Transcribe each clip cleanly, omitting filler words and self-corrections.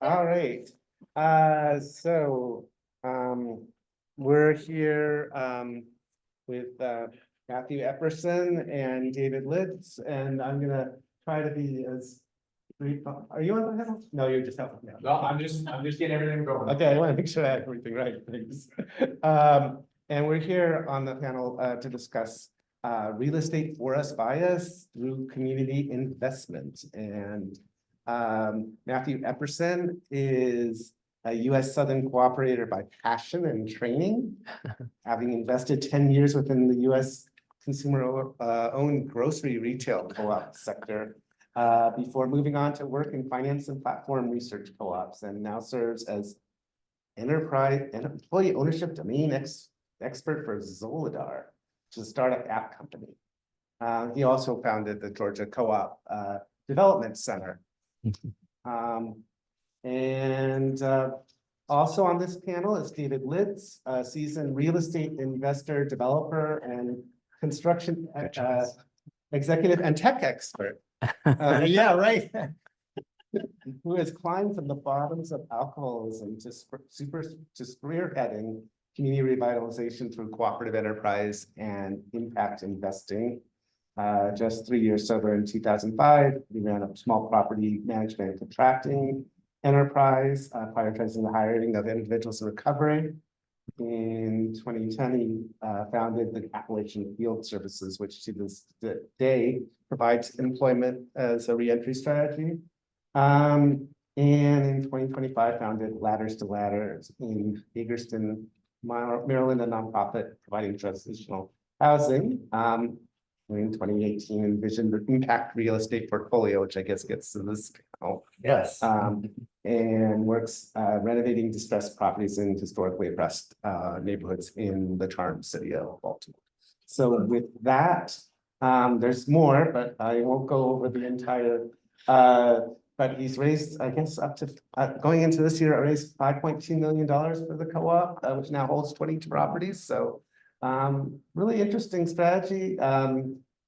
All right. So we're here with Matthew Epperson and David Litz, and I'm gonna try to be as brief. Are you on the panel? No, you're just helping me out. No, I'm just getting everything going. Okay, I want to make sure I have everything right. Thanks. And we're here on the panel to discuss real estate for us by us through community investment. And Matthew Epperson is a U.S. Southern cooperator by passion and training, having invested 10 years within the U.S. consumer owned grocery retail co-op sector before moving on to work in finance and platform research co-ops, and now serves as enterprise and employee ownership domain expert for Zolidar, which is a startup app company. He also founded the Georgia Co-op Development Center. Also on this panel is David Litz, a seasoned real estate investor, developer, and construction executive and tech expert. Yeah, right. Who has climbed from the bottoms of alcoholism to spearheading community revitalization through cooperative enterprise and impact investing. Just 3 years sober in 2005, he ran a small property management and contracting enterprise, prioritizing the hiring of individuals in recovery. In 2010, he founded the Appalachian Field Services, which to this day provides employment as a reentry strategy. And in 2025, founded Ladders to Ladders in Hagerstown, Maryland, a nonprofit providing transitional housing. In 2018, envisioned the impact real estate portfolio, which I guess gets to this panel. Yes. And works renovating distressed properties in historically oppressed neighborhoods in the charmed city of Baltimore. So with that, there's more, but I won't go over the entire. But he's raised, I guess, up to going into this year, I raised $5.2 million for the co-op, which now holds 22 properties. So really interesting strategy.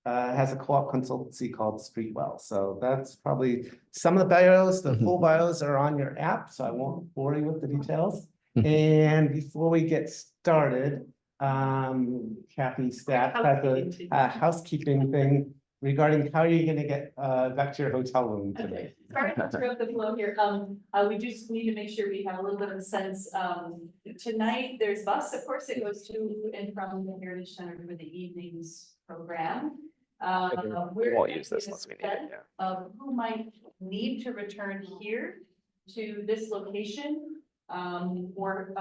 Has a co-op consultancy called Streetwell. So that's probably some of the bios. The full bios are on your app, so I won't bore you with the details. And before we get started, Kathy Staff has a housekeeping thing regarding how are you going to get back to your hotel room today? Okay. Sorry to interrupt the flow here. We just need to make sure we have a little bit of a sense. Tonight, there's bus, of course, it goes to and from the Heritage Center for the evenings program. We won't use this unless we need it. Yeah. Who might need to return here to this location? For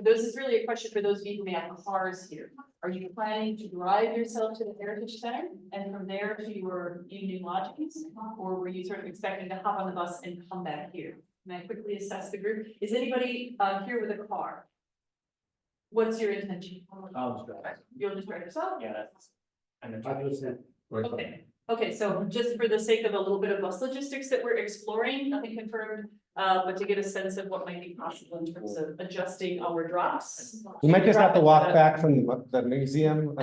those, it's really a question for those of you who may have cars here. Are you planning to drive yourself to the Heritage Center and from there to your evening lodgings? Or were you sort of expecting to hop on the bus and come back here? Can I quickly assess the group? Is anybody here with a car? What's your intention? I'll just drive. You'll just drive yourself? Yeah, that's. Okay. Okay, so just for the sake of a little bit of bus logistics that we're exploring, nothing confirmed, but to get a sense of what might be possible in terms of adjusting our drops. You might just have to walk back from the museum.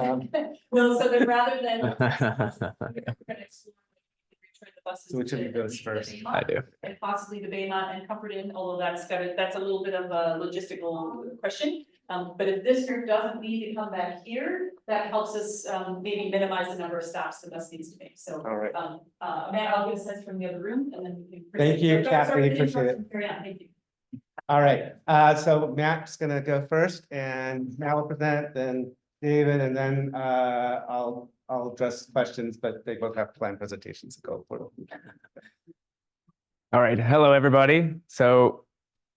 Well, so then rather than. So which of you goes first? I do. And possibly the Baymont and Comfort Inn, although that's a little bit of a logistical question. But if this group doesn't need to come back here, that helps us maybe minimize the number of stops the bus needs to make. So, all right. Matt, I'll get a sense from the other room and then we can. Thank you, Kathy. Appreciate it. Carry on. Thank you. All right. So Matt's going to go first, and Matt will present, then David, and then I'll address questions, but they both have planned presentations to go for. All right. Hello, everybody. So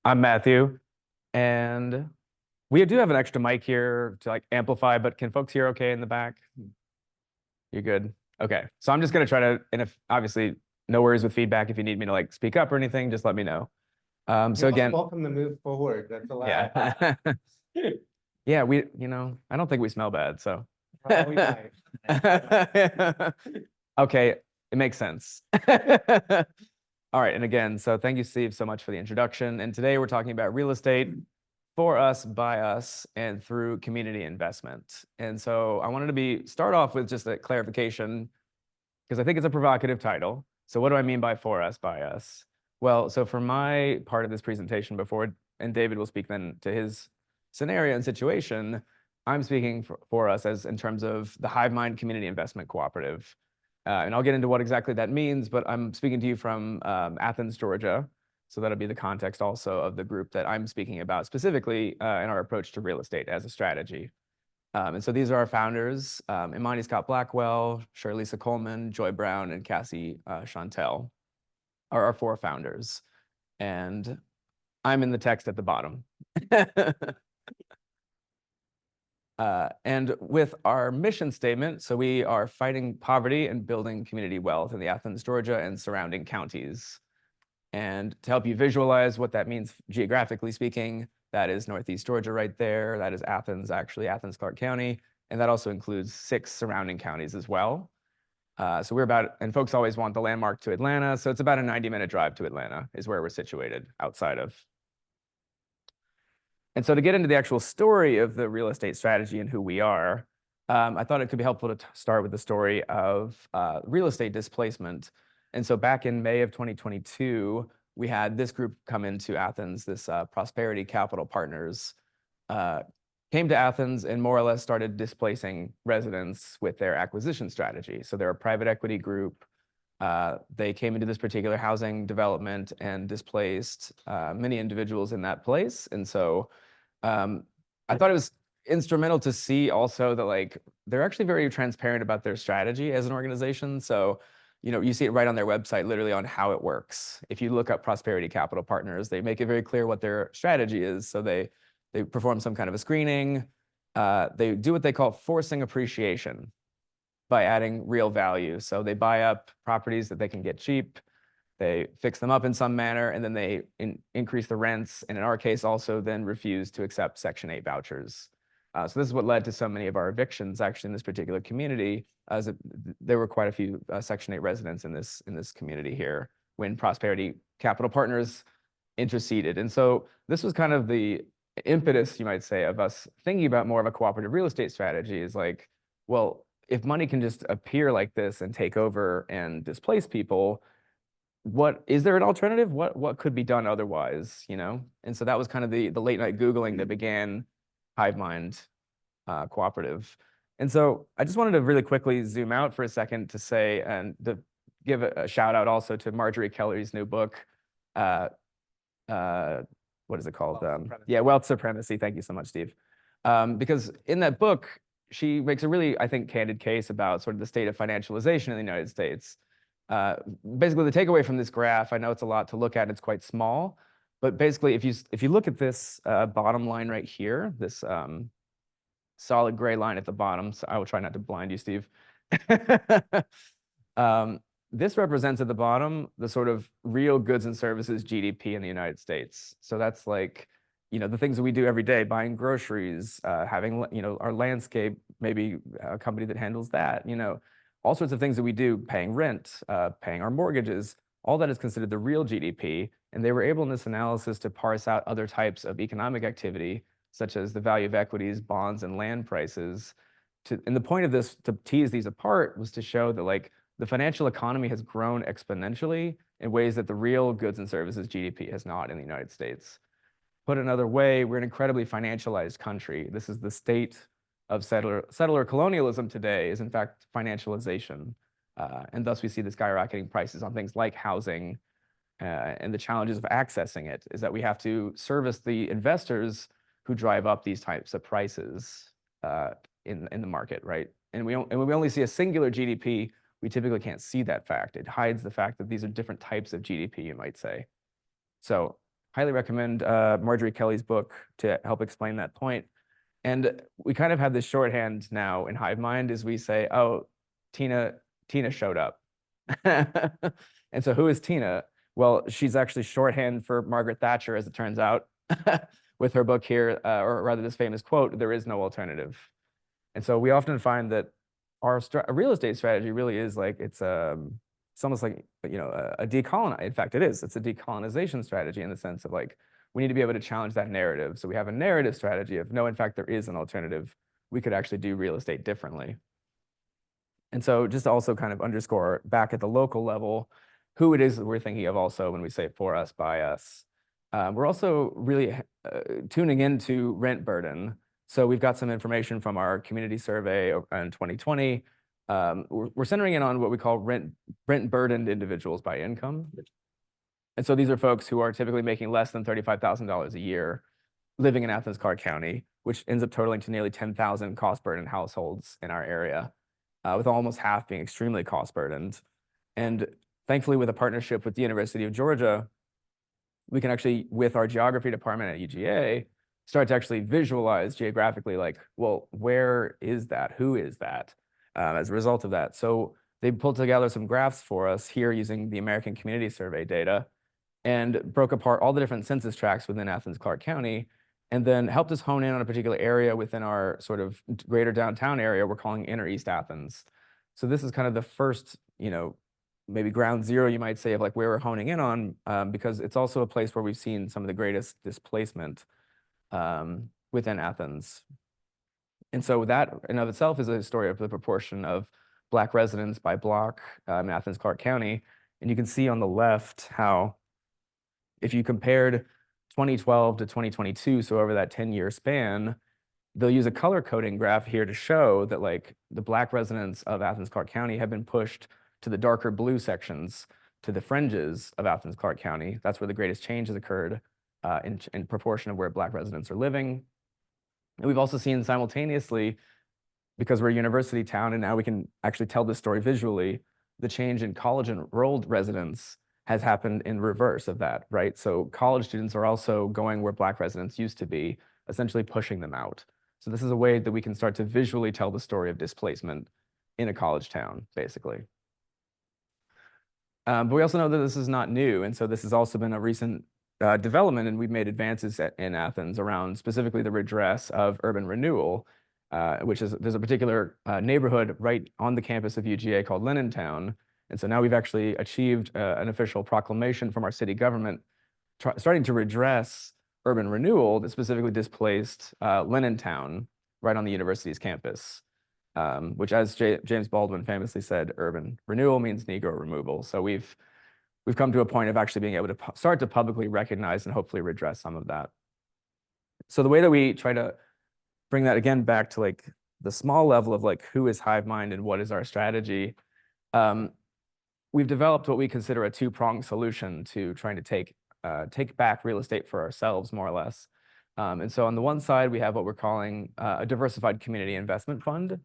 I'm Matthew, and we do have an extra mic here to like amplify, but can folks hear okay in the back? You're good. Okay. So I'm just going to try to, and if obviously no worries with feedback, if you need me to like speak up or anything, just let me know. So again, welcome to move forward. That's allowed. Yeah. Yeah. I don't think we smell bad. So. We might. Okay. It makes sense. All right. And again, so thank you, Steve, so much for the introduction. And today we're talking about real estate for us, by us, and through community investment. And so I wanted to start off with just a clarification, because I think it's a provocative title. So what do I mean by for us, by us? Well, so for my part of this presentation before, and David will speak then to his scenario and situation, I'm speaking for us as in terms of the Hive Mind Community Investment Cooperative. And I'll get into what exactly that means, but I'm speaking to you from Athens, Georgia. So that'll be the context also of the group that I'm speaking about specifically in our approach to real estate as a strategy. And so these are our founders, Imani Scott Blackwell, Shirlisa Coleman, Joy Brown, and Cassie Chantel are our 4 founders. And I'm in the text at the bottom. And with our mission statement, so we are fighting poverty and building community wealth in the Athens, Georgia, and surrounding counties. And to help you visualize what that means geographically speaking, that is Northeast Georgia right there. That is Athens, actually, Athens, Clark County. And that also includes 6 surrounding counties as well. So we're about, and folks always want the landmark to Atlanta. So it's about a 90-minute drive to Atlanta is where we're situated outside of. And so to get into the actual story of the real estate strategy and who we are, I thought it could be helpful to start with the story of real estate displacement. And so back in May of 2022, we had this group come into Athens, this Prosperity Capital Partners, came to Athens and more or less started displacing residents with their acquisition strategy. So they're a private equity group. They came into this particular housing development and displaced many individuals in that place. And so I thought it was instrumental to see also that like they're actually very transparent about their strategy as an organization. So, you know, you see it right on their website, literally on how it works. If you look up Prosperity Capital Partners, they make it very clear what their strategy is. So they perform some kind of a screening. They do what they call forcing appreciation by adding real value. So they buy up properties that they can get cheap. They fix them up in some manner, and then they increase the rents. And in our case, also then refuse to accept Section 8 vouchers. So this is what led to so many of our evictions actually in this particular community, as there were quite a few Section 8 residents in this community here when Prosperity Capital Partners interceded. And so this was kind of the impetus, you might say, of us thinking about more of a cooperative real estate strategy is like, well, if money can just appear like this and take over and displace people, what is there an alternative? What could be done otherwise, you know? And so that was kind of the late night Googling that began Hive Mind Cooperative. And so I just wanted to really quickly zoom out for a second to say, and to give a shout out also to Marjorie Kelly's new book. What is it called? Yeah, Wealth Supremacy. Thank you so much, Steve. Because in that book, she makes a really, I think, candid case about sort of the state of financialization in the United States. Basically, the takeaway from this graph, I know it's a lot to look at, it's quite small, but basically, if you look at this bottom line right here, this solid gray line at the bottom, so I will try not to blind you, Steve. This represents at the bottom the sort of real goods and services GDP in the United States. So that's like, you know, the things that we do every day, buying groceries, having, you know, our landscape, maybe a company that handles that, you know, all sorts of things that we do, paying rent, paying our mortgages, all that is considered the real GDP. And they were able in this analysis to parse out other types of economic activity, such as the value of equities, bonds, and land prices. And the point of this, to tease these apart, was to show that like the financial economy has grown exponentially in ways that the real goods and services GDP has not in the United States. Put another way, we're an incredibly financialized country. This is the state of settler colonialism today, is in fact financialization. And thus we see the skyrocketing prices on things like housing, and the challenges of accessing it is that we have to service the investors who drive up these types of prices in the market, right? And when we only see a singular GDP, we typically can't see that fact. It hides the fact that these are different types of GDP, you might say. So highly recommend Marjorie Kelly's book to help explain that point. And we kind of have this shorthand now in Hive Mind as we say, oh, Tina showed up. And so who is Tina? Well, she's actually shorthand for Margaret Thatcher, as it turns out, with her book here, or rather this famous quote, "There is no alternative." And so we often find that our real estate strategy really is like, it's almost like, you know, a decolonize. In fact, it is. It's a decolonization strategy in the sense of like, we need to be able to challenge that narrative. So we have a narrative strategy of, no, in fact, there is an alternative. We could actually do real estate differently. And so just to also kind of underscore back at the local level, who it is that we're thinking of also when we say for us, by us. We're also really tuning into rent burden. So we've got some information from our community survey in 2020. We're centering in on what we call rent burdened individuals by income. And so these are folks who are typically making less than $35,000 a year living in Athens, Clarke County, which ends up totaling to nearly 10,000 cost burdened households in our area, with almost half being extremely cost burdened. And thankfully, with a partnership with the University of Georgia, we can actually, with our geography department at UGA, start to actually visualize geographically, like, well, where is that? Who is that? As a result of that. So they pulled together some graphs for us here using the American Community Survey data and broke apart all the different census tracts within Athens, Clarke County, and then helped us hone in on a particular area within our sort of greater downtown area we're calling Inner East Athens. So this is kind of the first, maybe ground zero, you might say, of like where we're honing in on, because it's also a place where we've seen some of the greatest displacement within Athens. And so that in of itself is a story of the proportion of Black residents by block in Athens, Clarke County. And you can see on the left how if you compared 2012 to 2022, so over that 10-year span, they'll use a color coding graph here to show that like the Black residents of Athens, Clarke County have been pushed to the darker blue sections, to the fringes of Athens, Clarke County. That's where the greatest change has occurred in proportion of where Black residents are living. And we've also seen simultaneously, because we're a university town and now we can actually tell this story visually, the change in college enrolled residents has happened in reverse of that, right? So college students are also going where Black residents used to be, essentially pushing them out. So this is a way that we can start to visually tell the story of displacement in a college town, basically. But we also know that this is not new. And so this has also been a recent development, and we've made advances in Athens around specifically the redress of urban renewal, which is, there's a particular neighborhood right on the campus of UGA called Town. And so now we've actually achieved an official proclamation from our city government starting to redress urban renewal that specifically displaced Town right on the university's campus, which, as James Baldwin famously said, urban renewal means Negro removal. So we've come to a point of actually being able to start to publicly recognize and hopefully redress some of that. So the way that we try to bring that again back to like the small level of like who is Hive Mind and what is our strategy, we've developed what we consider a two-pronged solution to trying to take back real estate for ourselves, more or less. And so on the one side, we have what we're calling a diversified community investment fund.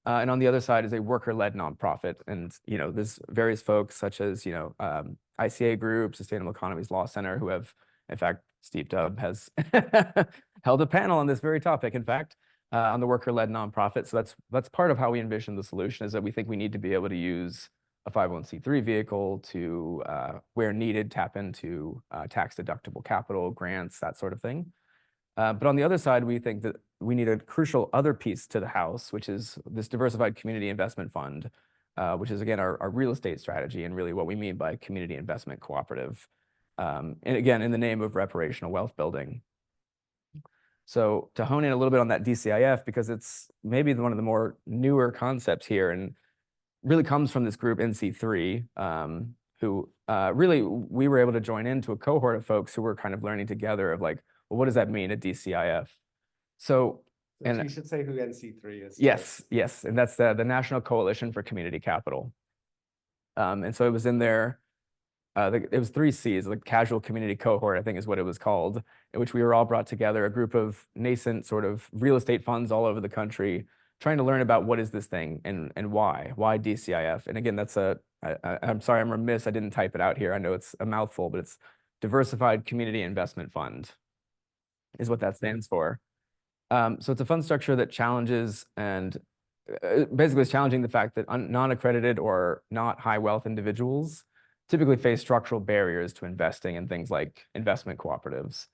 And on the other side is a worker-led nonprofit. And, there's various folks such as, ICA Group, Sustainable Economies Law Center, who have, in fact, Steve Dubb has held a panel on this very topic, in fact, on the worker-led nonprofit. So that's part of how we envision the solution, is that we think we need to be able to use a 501c3 vehicle to, where needed, tap into tax-deductible capital, grants, that sort of thing. But on the other side, we think that we need a crucial other piece to the house, which is this diversified community investment fund, which is, again, our real estate strategy and really what we mean by community investment cooperative. And again, in the name of reparational wealth building. So to hone in a little bit on that DCIF, because it's maybe one of the more newer concepts here and really comes from this group NC3, who really we were able to join into a cohort of folks who were kind of learning together of like, well, what does that mean, a DCIF? So you should say who NC3 is. Yes, and that's the National Coalition for Community Capital. And so it was in there, it was 3 Cs, like casual community cohort, I think is what it was called, in which we were all brought together, a group of nascent sort of real estate funds all over the country, trying to learn about what is this thing and why DCIF. And again, that's I'm sorry, I'm remiss, I didn't type it out here. I know it's a mouthful, but it's Diversified Community Investment Fund is what that stands for. So it's a fund structure that challenges and basically is challenging the fact that non-accredited or not high wealth individuals typically face structural barriers to investing in things like investment cooperatives.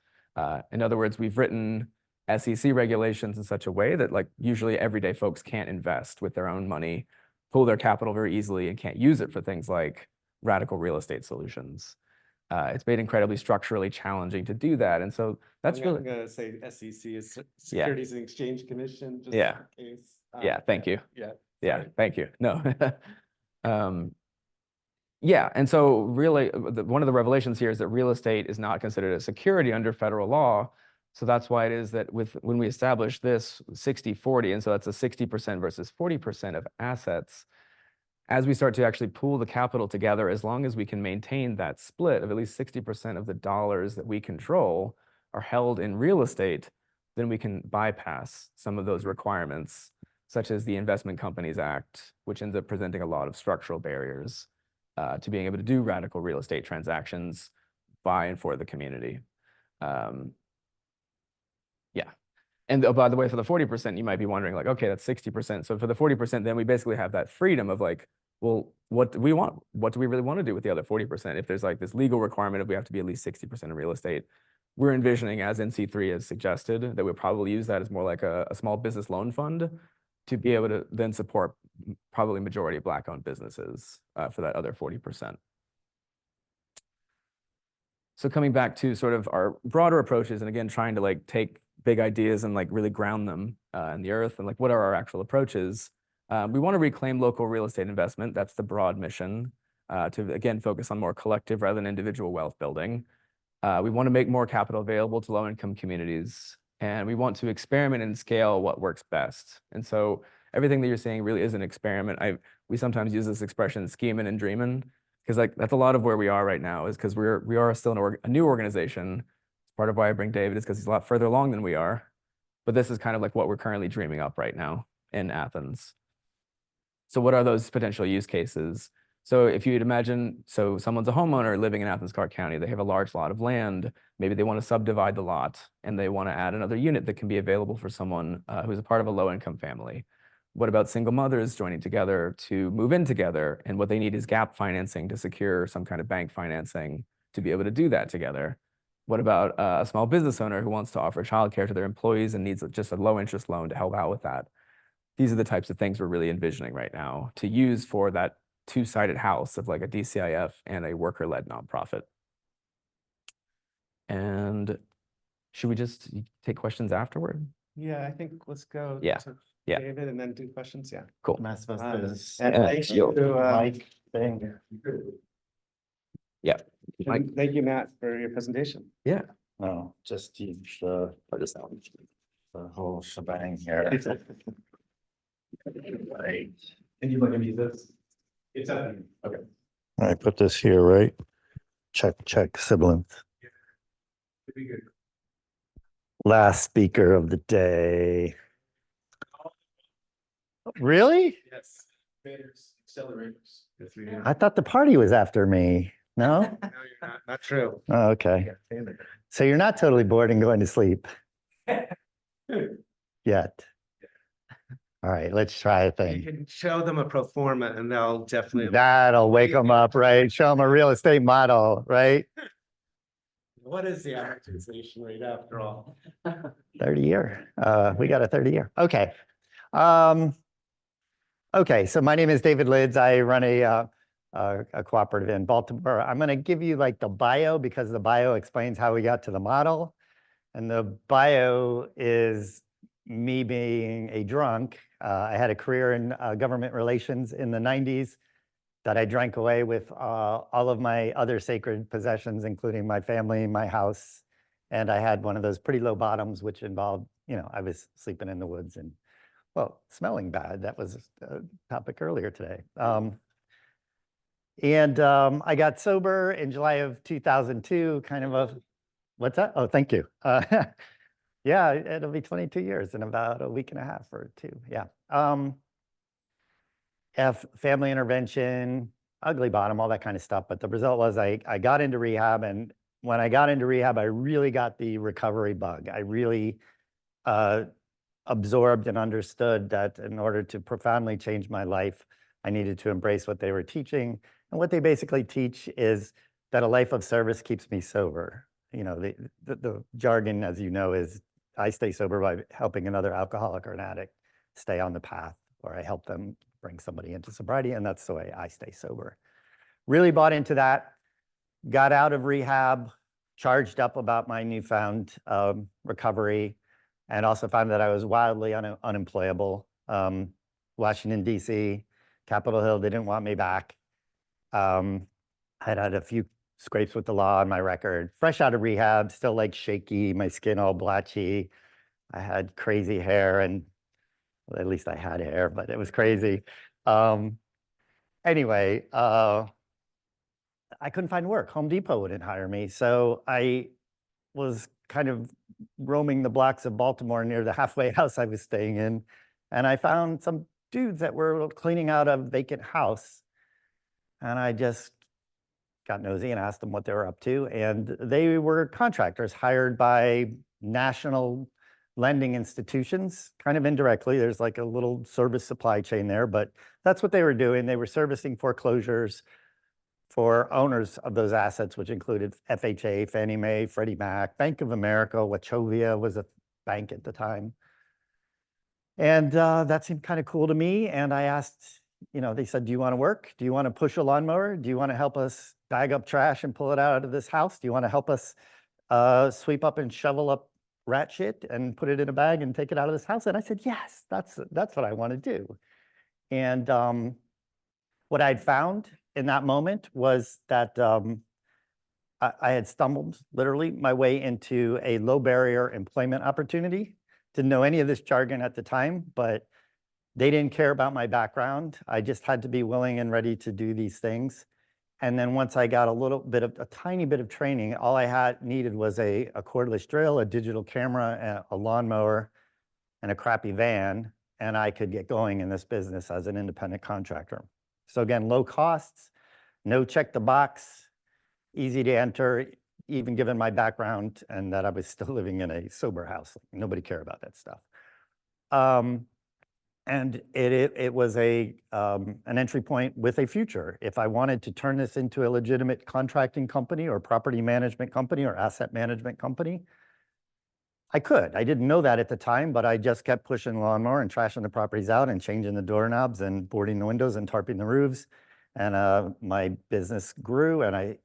In other words, we've written SEC regulations in such a way that like usually everyday folks can't invest with their own money, pull their capital very easily, and can't use it for things like radical real estate solutions. It's made incredibly structurally challenging to do that. And so that's I'm really, gonna say SEC is Securities and Exchange Commission, just Yeah. in case. yeah, thank you. Yeah. Yeah, sorry. thank you. No. Yeah, and so really, one of the revelations here is that real estate is not considered a security under federal law. So that's why it is that when we establish this 60-40, and so that's a 60% versus 40% of assets, as we start to actually pool the capital together, as long as we can maintain that split of at least 60% of the dollars that we control are held in real estate, then we can bypass some of those requirements, such as the Investment Companies Act, which ends up presenting a lot of structural barriers to being able to do radical real estate transactions by and for the community. Yeah. And by the way, for the 40%, you might be wondering like, okay, that's 60%. So for the 40%, then we basically have that freedom of like, well, what do we want? What do we really want to do with the other 40%? If there's like this legal requirement of we have to be at least 60% in real estate, we're envisioning, as NC3 has suggested, that we'll probably use that as more like a small business loan fund to be able to then support probably majority of Black-owned businesses for that other 40%. So coming back to sort of our broader approaches, and again, trying to like take big ideas and like really ground them in the earth and like what are our actual approaches. We want to reclaim local real estate investment. That's the broad mission, to again focus on more collective rather than individual wealth building. We want to make more capital available to low-income communities, and we want to experiment and scale what works best. And so everything that you're seeing really is an experiment. We sometimes use this expression scheming and dreaming, because like that's a lot of where we are right now, is because we are still a new organization. Part of why I bring David is because he's a lot further along than we are. But this is kind of like what we're currently dreaming up right now in Athens. So what are those potential use cases? So if you'd imagine, so someone's a homeowner living in Athens, Clarke County, they have a large lot of land. Maybe they want to subdivide the lot and they want to add another unit that can be available for someone who's a part of a low-income family. What about single mothers joining together to move in together? And what they need is gap financing to secure some kind of bank financing to be able to do that together. What about a small business owner who wants to offer childcare to their employees and needs just a low interest loan to help out with that? These are the types of things we're really envisioning right now to use for that two-sided house of like a DCIF and a worker-led nonprofit. And should we just take questions afterward? Yeah, I think let's go Yeah. to Yeah. David and then do questions. Yeah. Cool. Am I supposed Um, to? and thank you to, Mic thing. Yeah. Mike. and thank you, Matt, for your presentation. Yeah. No, just use the whole shebang here. Right. And you want to use this? It's up to you. Okay. I put this here, right? Check sibilance. It'd be good. Last speaker of the day. Really? Yes. Faders, accelerators. Yes, we do. I thought the party was after me. No? No, you're not true. Oh, okay. So you're not totally bored and going to sleep yet. All right, let's try a You thing. can show them a pro forma and they'll definitely. That'll wake them up, right? Show them a real estate model, right? What is the amortization rate after all? 30-year. We got a 30-year. Okay. Okay, so my name is David Lids. I run a cooperative in Baltimore. I'm going to give you like the bio because the bio explains how we got to the model. And the bio is me being a drunk. I had a career in government relations in the 90s that I drank away with all of my other sacred possessions, including my family, my house. And I had one of those pretty low bottoms, which involved, you know, I was sleeping in the woods and, well, smelling bad. That was a topic earlier today. I got sober in July of 2002, kind of a, what's that? Oh, thank you. Yeah, it'll be 22 years in about a week and a half or two. Yeah. Family intervention, ugly bottom, all that kind of stuff. But the result was I got into rehab. And when I got into rehab, I really got the recovery bug. I really absorbed and understood that in order to profoundly change my life, I needed to embrace what they were teaching. And what they basically teach is that a life of service keeps me sober. You know, the jargon, as you know, is I stay sober by helping another alcoholic or an addict stay on the path, or I help them bring somebody into sobriety, and that's the way I stay sober. Really bought into that, got out of rehab, charged up about my newfound recovery, and also found that I was wildly unemployable. Washington, D.C., Capitol Hill, they didn't want me back. I'd had a few scrapes with the law on my record, fresh out of rehab, still like shaky, my skin all blotchy. I had crazy hair, and well, at least I had hair, but it was crazy. Anyway, I couldn't find work. Home Depot wouldn't hire me. So I was kind of roaming the blocks of Baltimore near the halfway house I was staying in. And I found some dudes that were cleaning out a vacant house. And I just got nosy and asked them what they were up to. And they were contractors hired by national lending institutions, kind of indirectly. There's like a little service supply chain there, but that's what they were doing. They were servicing foreclosures for owners of those assets, which included FHA, Fannie Mae, Freddie Mac, Bank of America, Wachovia was a bank at the time. And that seemed kind of cool to me. And I asked, they said, do you want to work? Do you want to push a lawnmower? Do you want to help us bag up trash and pull it out of this house? Do you want to help us sweep up and shovel up rat shit and put it in a bag and take it out of this house? And I said, yes, that's what I want to do. And what I'd found in that moment was that I had stumbled literally my way into a low barrier employment opportunity. Didn't know any of this jargon at the time, but they didn't care about my background. I just had to be willing and ready to do these things. And then once I got a tiny bit of training, all I needed was a cordless drill, a digital camera, a lawnmower, and a crappy van, and I could get going in this business as an independent contractor. So again, low costs, no check the box, easy to enter, even given my background and that I was still living in a sober house. Nobody cared about that stuff. And it was an entry point with a future. If I wanted to turn this into a legitimate contracting company or property management company or asset management company, I could. I didn't know that at the time, but I just kept pushing the lawnmower and trashing the properties out and changing the doorknobs and boarding the windows and tarping the roofs. And my business grew, and I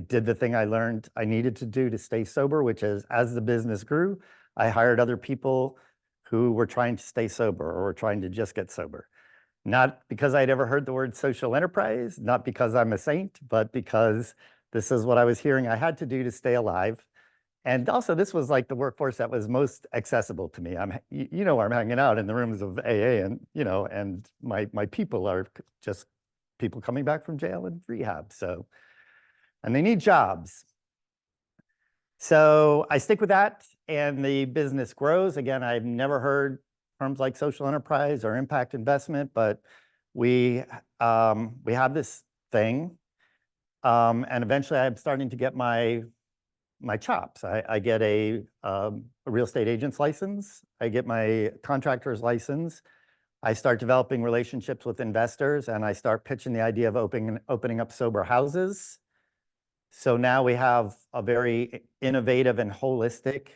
did the thing I learned I needed to do to stay sober, which is as the business grew, I hired other people who were trying to stay sober or were trying to just get sober. Not because I'd ever heard the word social enterprise, not because I'm a saint, but because this is what I was hearing I had to do to stay alive. And also, this was like the workforce that was most accessible to me. I'm hanging out in the rooms of AA, and and my people are just people coming back from jail and rehab. So, and they need jobs. So I stick with that, and the business grows. Again, I've never heard terms like social enterprise or impact investment, but we have this thing, and eventually I'm starting to get my chops. I get a real estate agent's license. I get my contractor's license. I start developing relationships with investors, and I start pitching the idea of opening up sober houses. So now we have a very innovative and holistic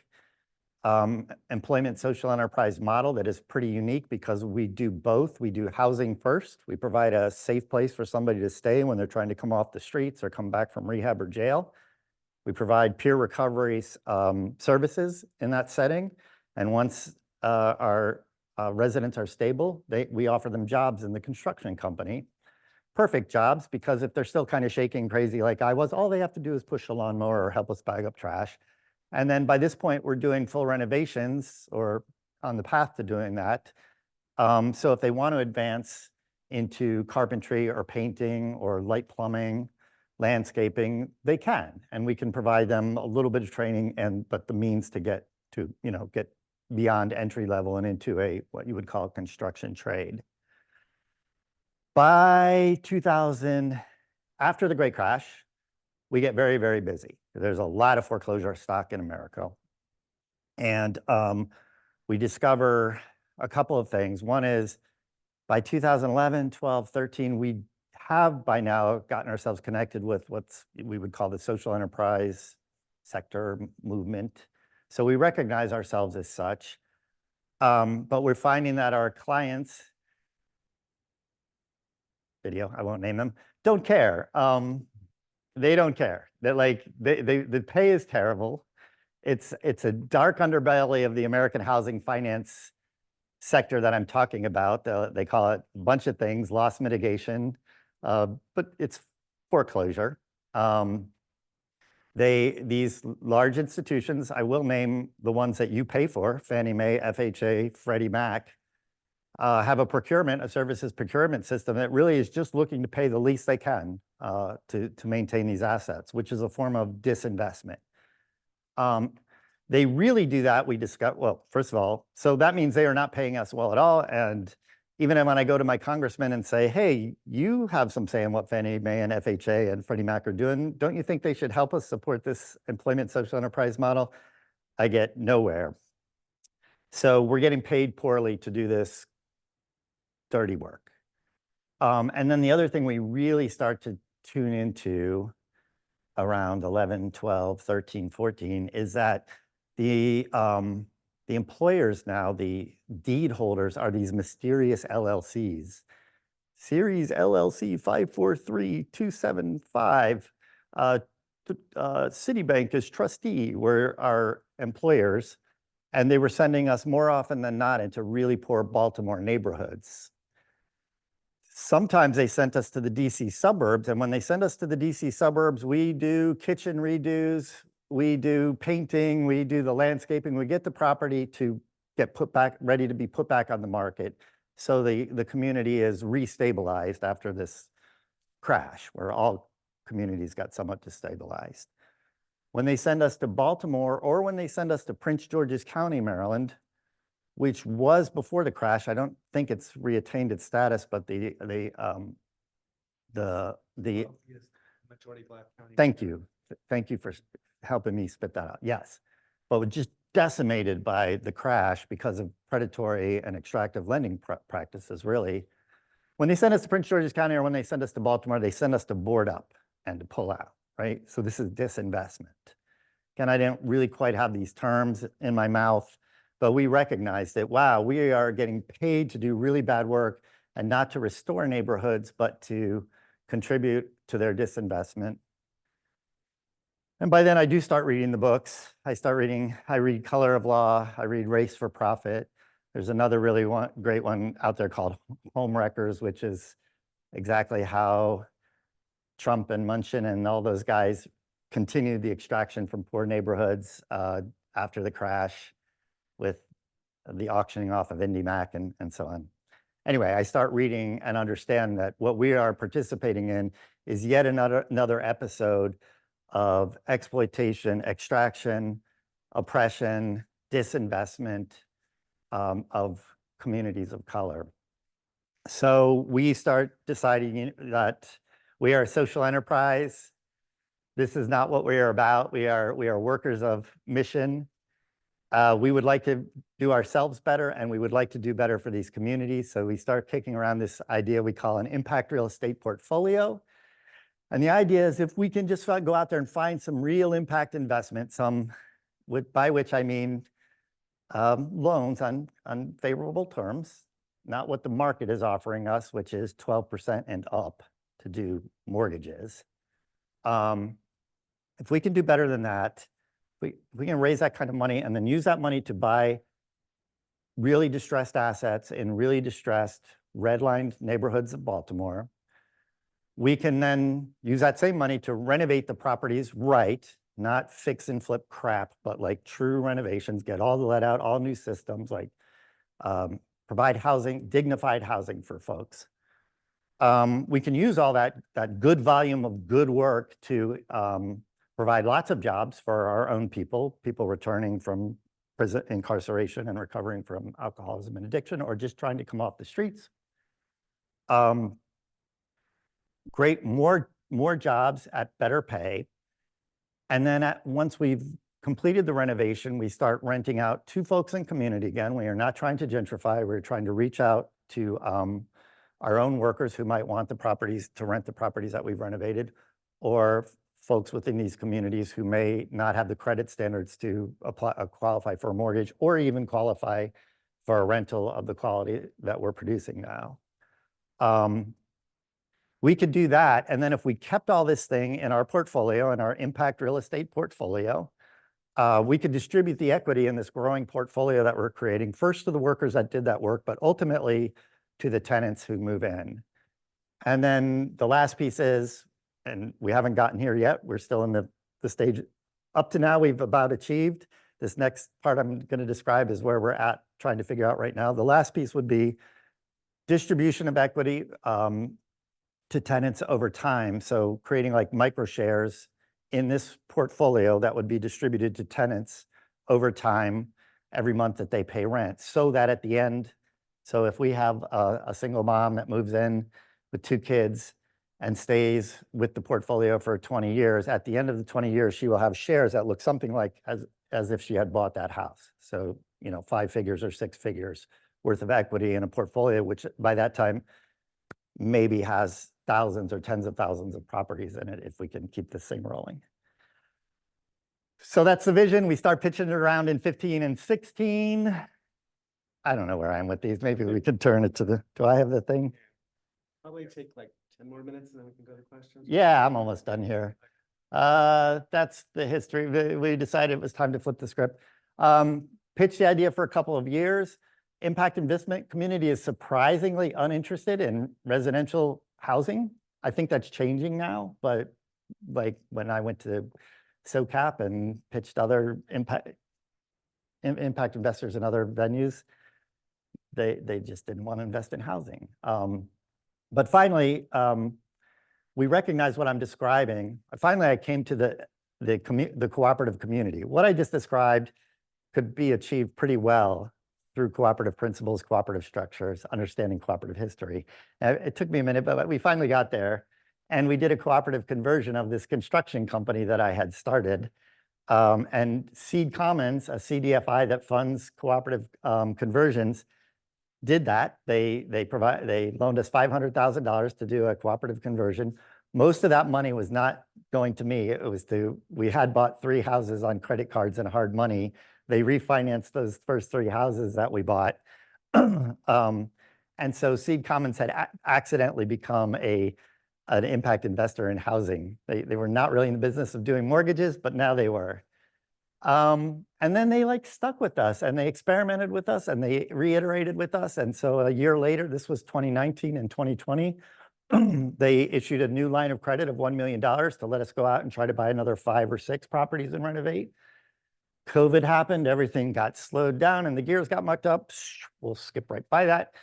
employment social enterprise model that is pretty unique because we do both. We do housing first. We provide a safe place for somebody to stay when they're trying to come off the streets or come back from rehab or jail. We provide peer recovery services in that setting. And once our residents are stable, we offer them jobs in the construction company. Perfect jobs, because if they're still kind of shaking crazy like I was, all they have to do is push a lawnmower or help us bag up trash. And then by this point, we're doing full renovations or on the path to doing that. So if they want to advance into carpentry or painting or light plumbing, landscaping, they can, and we can provide them a little bit of training but the means to get beyond entry level and into what you would call a construction trade. By 2000, after the Great Crash, we get very, very busy. There's a lot of foreclosure stock in America. And we discover a couple of things. One is by 2011, 12, 13, we have by now gotten ourselves connected with what we would call the social enterprise sector movement. So we recognize ourselves as such, but we're finding that our clients, I won't name them, don't care. They don't care. The pay is terrible. It's a dark underbelly of the American housing finance sector that I'm talking about. They call it a bunch of things, loss mitigation, but it's foreclosure. These large institutions, I will name the ones that you pay for, Fannie Mae, FHA, Freddie Mac, have a services procurement system that really is just looking to pay the least they can to maintain these assets, which is a form of disinvestment. They really do that, we discuss, well, first of all, so that means they are not paying us well at all. And even when I go to my congressman and say, hey, you have some say in what Fannie Mae and FHA and Freddie Mac are doing, don't you think they should help us support this employment social enterprise model? I get nowhere. So we're getting paid poorly to do this dirty work. And then the other thing we really start to tune into around 11, 12, 13, 14 is that the employers now, the deed holders, are these mysterious LLCs. Series LLC 543275, Citibank is trustee, were our employers, and they were sending us more often than not into really poor Baltimore neighborhoods. Sometimes they sent us to the DC suburbs, and when they send us to the DC suburbs, we do kitchen redos, we do painting, we do the landscaping, we get the property to get put back, ready to be put back on the market. So the community is restabilized after this crash, where all communities got somewhat destabilized. When they send us to Baltimore, or when they send us to Prince George's County, Maryland, which was before the crash, I don't think it's reattained its status, but the Majority Black county. thank you for helping me spit that out. Yes, but was just decimated by the crash because of predatory and extractive lending practices, really. When they send us to Prince George's County, or when they send us to Baltimore, they send us to board up and to pull out, right? So this is disinvestment. Again, I didn't really quite have these terms in my mouth, but we recognized that, wow, we are getting paid to do really bad work and not to restore neighborhoods, but to contribute to their disinvestment. And by then I do start reading the books. I read Color of Law, I read Race for Profit. There's another really great one out there called Home Wreckers, which is exactly how Trump and Munchin and all those guys continued the extraction from poor neighborhoods after the crash with the auctioning off of IndyMac and so on. Anyway, I start reading and understand that what we are participating in is yet another episode of exploitation, extraction, oppression, disinvestment of communities of color. So we start deciding that we are a social enterprise. This is not what we are about. We are workers of mission. We would like to do ourselves better, and we would like to do better for these communities. So we start kicking around this idea we call an impact real estate portfolio. And the idea is, if we can just go out there and find some real impact investment, by which I mean loans on favorable terms, not what the market is offering us, which is 12% and up to do mortgages. If we can do better than that, we can raise that kind of money and then use that money to buy really distressed assets in really distressed redlined neighborhoods of Baltimore. We can then use that same money to renovate the properties right, not fix and flip crap, but like true renovations, get all the lead out, all new systems, like provide housing, dignified housing for folks. We can use all that good volume of good work to provide lots of jobs for our own people returning from prison incarceration and recovering from alcoholism and addiction, or just trying to come off the streets. Great, more jobs at better pay. And then once we've completed the renovation, we start renting out to folks in community again. We are not trying to gentrify. We're trying to reach out to our own workers who might want the properties, to rent the properties that we've renovated, or folks within these communities who may not have the credit standards to qualify for a mortgage, or even qualify for a rental of the quality that we're producing now. We could do that, and then if we kept all this thing in our portfolio, in our impact real estate portfolio, we could distribute the equity in this growing portfolio that we're creating, first to the workers that did that work, but ultimately to the tenants who move in. And then the last piece is, and we haven't gotten here yet. We're still in the stage. Up to now, we've about achieved. This next part I'm going to describe is where we're at, trying to figure out right now. The last piece would be distribution of equity to tenants over time. So creating like micro shares in this portfolio that would be distributed to tenants over time every month that they pay rent, so that at the end, so if we have a single mom that moves in with 2 kids and stays with the portfolio for 20 years, at the end of the 20 years, she will have shares that look something like as if she had bought that house. So, 5 figures or 6 figures worth of equity in a portfolio, which by that time maybe has thousands or tens of thousands of properties in it if we can keep this thing rolling. So that's the vision. We start pitching it around in 15 and 16. I don't know where I am with these. Maybe we could turn it to do I have the thing? Probably take like 10 more minutes and then we can go to questions. Yeah, I'm almost done here. That's the history. We decided it was time to flip the script. Pitched the idea for a couple of years. Impact investment community is surprisingly uninterested in residential housing. I think that's changing now, but like when I went to SoCap and pitched other impact investors in other venues, they just didn't want to invest in housing. But finally, we recognize what I'm describing. Finally, I came to the cooperative community. What I just described could be achieved pretty well through cooperative principles, cooperative structures, understanding cooperative history. It took me a minute, but we finally got there. And we did a cooperative conversion of this construction company that I had started. And Seed Commons, a CDFI that funds cooperative conversions, did that. They loaned us $500,000 to do a cooperative conversion. Most of that money was not going to me. It was we had bought 3 houses on credit cards and hard money. They refinanced those first 3 houses that we bought. And so Seed Commons had accidentally become an impact investor in housing. They were not really in the business of doing mortgages, but now they were. And then they stuck with us and they experimented with us and they reiterated with us. And so a year later, this was 2019 and 2020, they issued a new line of credit of $1 million to let us go out and try to buy another 5 or 6 properties and renovate. COVID happened, everything got slowed down and the gears got mucked up. We'll skip right by that.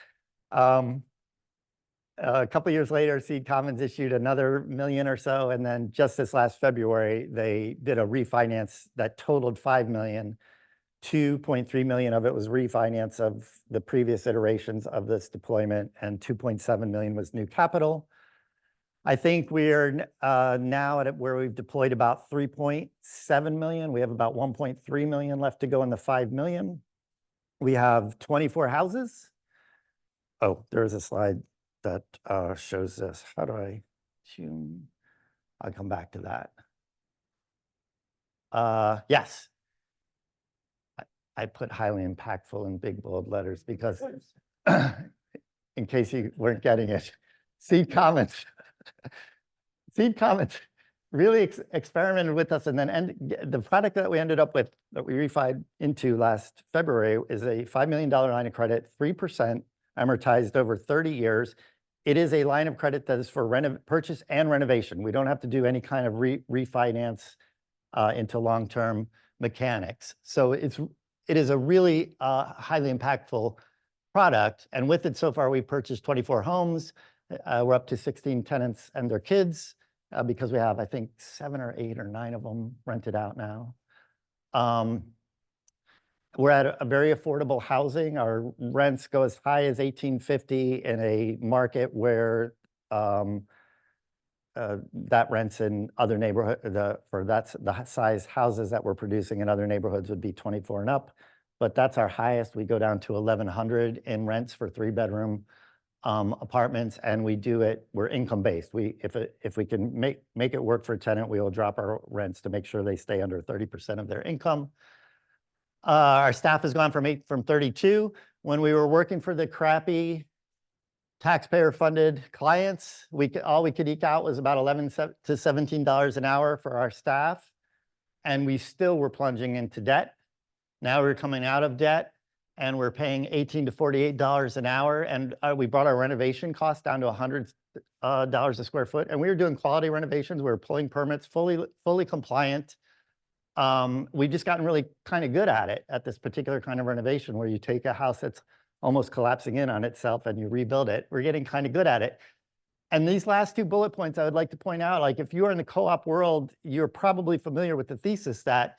A couple of years later, Seed Commons issued another $1 million or so. And then just this last February, they did a refinance that totaled $5 million. $2.3 million of it was refinance of the previous iterations of this deployment, and $2.7 million was new capital. I think we're now at where we've deployed about $3.7 million. We have about $1.3 million left to go in the $5 million. We have 24 houses. Oh, there's a slide that shows this. How do I zoom? I'll come back to that. Yes. I put highly impactful in big bold letters because in case you weren't getting it, Seed Commons. Seed Commons really experimented with us, and then the product that we ended up with, that we refied into last February, is a $5 million line of credit, 3% amortized over 30 years. It is a line of credit that is for purchase and renovation. We don't have to do any kind of refinance into long-term mechanics. So it is a really highly impactful product. And with it so far, we've purchased 24 homes. We're up to 16 tenants and their kids because we have, I think, 7 or 8 or 9 of them rented out now. We're at a very affordable housing. Our rents go as high as $1,850 in a market where that rents in other neighborhoods, the size houses that we're producing in other neighborhoods would be 24 and up. But that's our highest. We go down to $1,100 in rents for 3-bedroom apartments, and we do it, we're income based. If we can make it work for a tenant, we will drop our rents to make sure they stay under 30% of their income. Our staff has gone from 32. When we were working for the crappy taxpayer funded clients, all we could eke out was about $11 to $17 an hour for our staff. And we still were plunging into debt. Now we're coming out of debt. and we're paying $18 to $48 an hour. And we brought our renovation cost down to $100 a square foot. And we were doing quality renovations. We were pulling permits, fully compliant. We've just gotten really kind of good at it, at this particular kind of renovation, where you take a house that's almost collapsing in on itself and you rebuild it. We're getting kind of good at it. And these last two bullet points, I would like to point out, like if you are in the co-op world, you're probably familiar with the thesis that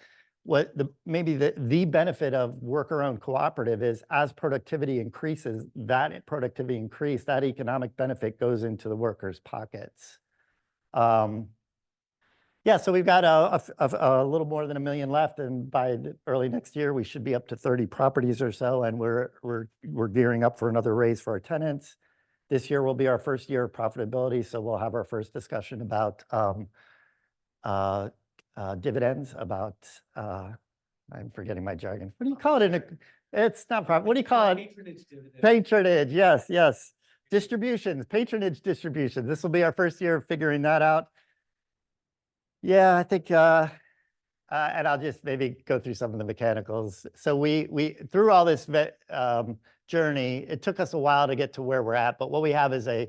maybe the benefit of worker-owned cooperative is, as productivity increases, that economic benefit goes into the workers' pockets. Yeah, so we've got a little more than 1 million left, and by early next year, we should be up to 30 properties or so, and we're gearing up for another raise for our tenants. This year will be our first year of profitability, so we'll have our first discussion about dividends, about I'm forgetting my jargon. What do you call it? It's not profit. What do you call it? Patronage dividend. Patronage. Yes, yes. Distributions, patronage distribution. This will be our first year of figuring that out. Yeah, I think, and I'll just maybe go through some of the mechanicals. So we through all this journey, it took us a while to get to where we're at, but what we have is a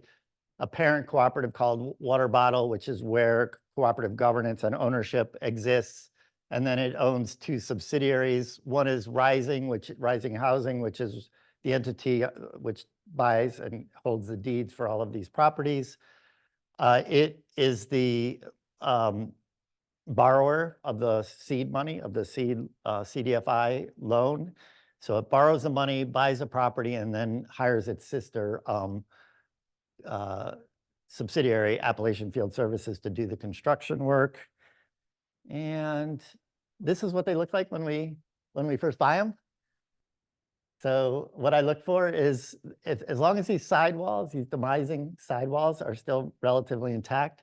parent cooperative called Water Bottle, which is where cooperative governance and ownership exists. And then it owns 2 subsidiaries. One is Rising Housing, which is the entity which buys and holds the deeds for all of these properties. It is the borrower of the seed money, of the seed CDFI loan. So it borrows the money, buys a property, and then hires its sister subsidiary, Appalachian Field Services, to do the construction work. And this is what they look like when we first buy them. So what I look for is, as long as these sidewalls, these demising sidewalls, are still relatively intact,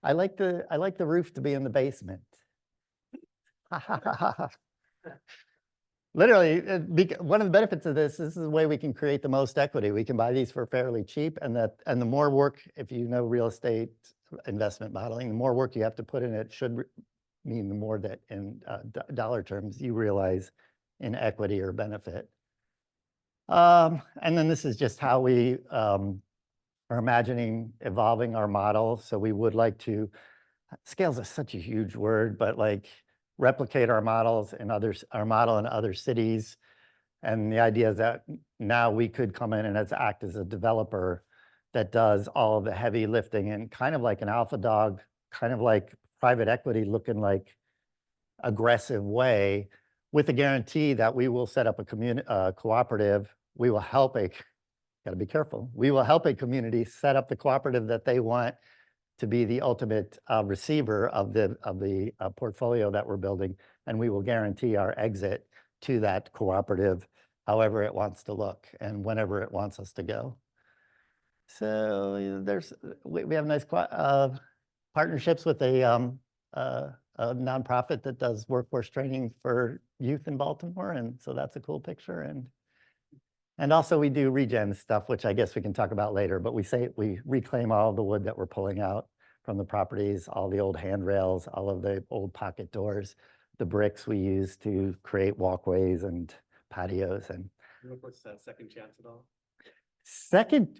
I like the roof to be in the basement. Literally, one of the benefits of this is the way we can create the most equity. We can buy these for fairly cheap, and the more work, if you know real estate investment modeling, the more work you have to put in it should mean the more that in dollar terms you realize in equity or benefit. And then this is just how we are imagining evolving our model. So we would like to, scales is such a huge word, but like replicate our models in our model in other cities. And the idea is that now we could come in and act as a developer that does all of the heavy lifting in kind of like an alpha dog, kind of like private equity looking like aggressive way, with a guarantee that we will set up a cooperative. We will help gotta be careful. We will help a community set up the cooperative that they want to be the ultimate receiver of the portfolio that we're building, and we will guarantee our exit to that cooperative, however it wants to look and whenever it wants us to go. So we have nice partnerships with a nonprofit that does workforce training for youth in Baltimore, and so that's a cool picture. And also we do regen stuff, which I guess we can talk about later, but we reclaim all the wood that we're pulling out from the properties, all the old handrails, all of the old pocket doors, the bricks we use to create walkways and patios. And You look what's second chance at all?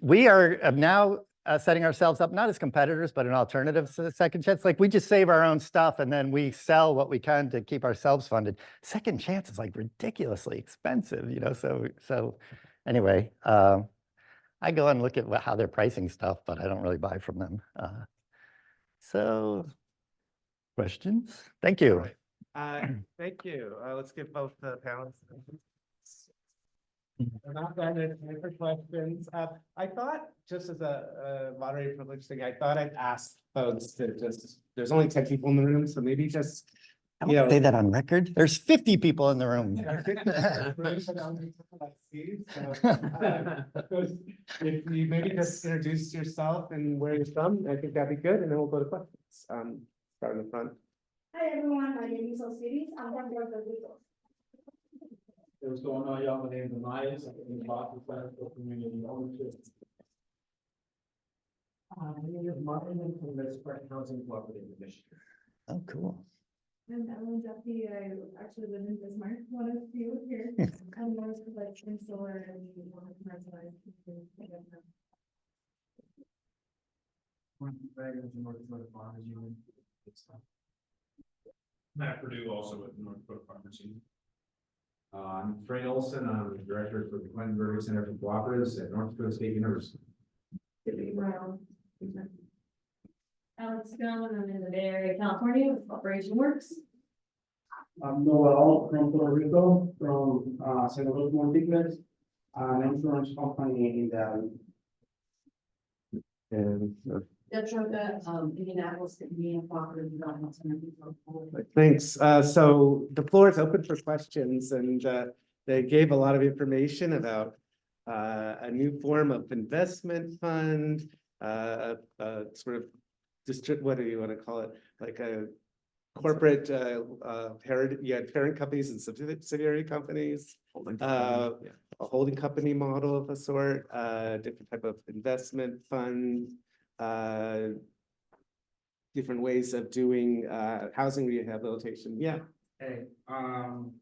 we are now setting ourselves up not as competitors, but an alternative to Second Chance. Like we just save our own stuff and then we sell what we can to keep ourselves funded. Second Chance is like ridiculously expensive, you know. So anyway, I go and look at how they're pricing stuff, but I don't really buy from them. So questions? Thank you. Thank you. Let's give both the panelists. We're not done with for questions. I thought, just as a moderator privilege thing, I thought I'd ask folks to there's only 10 people in the room, so maybe just, I won't say that on record. There's 50 people in the room. If you maybe just introduce yourself and where you're from, I think that'd be good, and then we'll go to questions. Start in the front. Hi everyone, my name is Osiris. I'm from Puerto Rico. What's going on, y'all? My name is Elias. I'm in the Boston Center for Community Ownership. My name is Martin from the Spread Housing Cooperative in Michigan. Oh, cool. I'm Ellen Duffy. I actually live in Bismarck, one of few here. I'm more like in solar and more commercialized. Matt Purdue, also with North Dakota Farmers Union. I'm Frank Olson. I'm the director for the Clintonburg Center for Cooperatives at North Dakota State University. Alex Gellman, I'm in the Bay Area, California with Operation Works. I'm Noel from Puerto Rico, from San Luis Monticello, an insurance company in the. Indianapolis, Indiana Cooperative Development Center. Thanks. So the floor is open for questions, and they gave a lot of information about a new form of investment fund, sort of what do you want to call it? Like a corporate parent, you had parent companies and subsidiary companies, a holding company model of a sort, different type of investment fund, different ways of doing housing rehabilitation. Yeah. Hey, I'm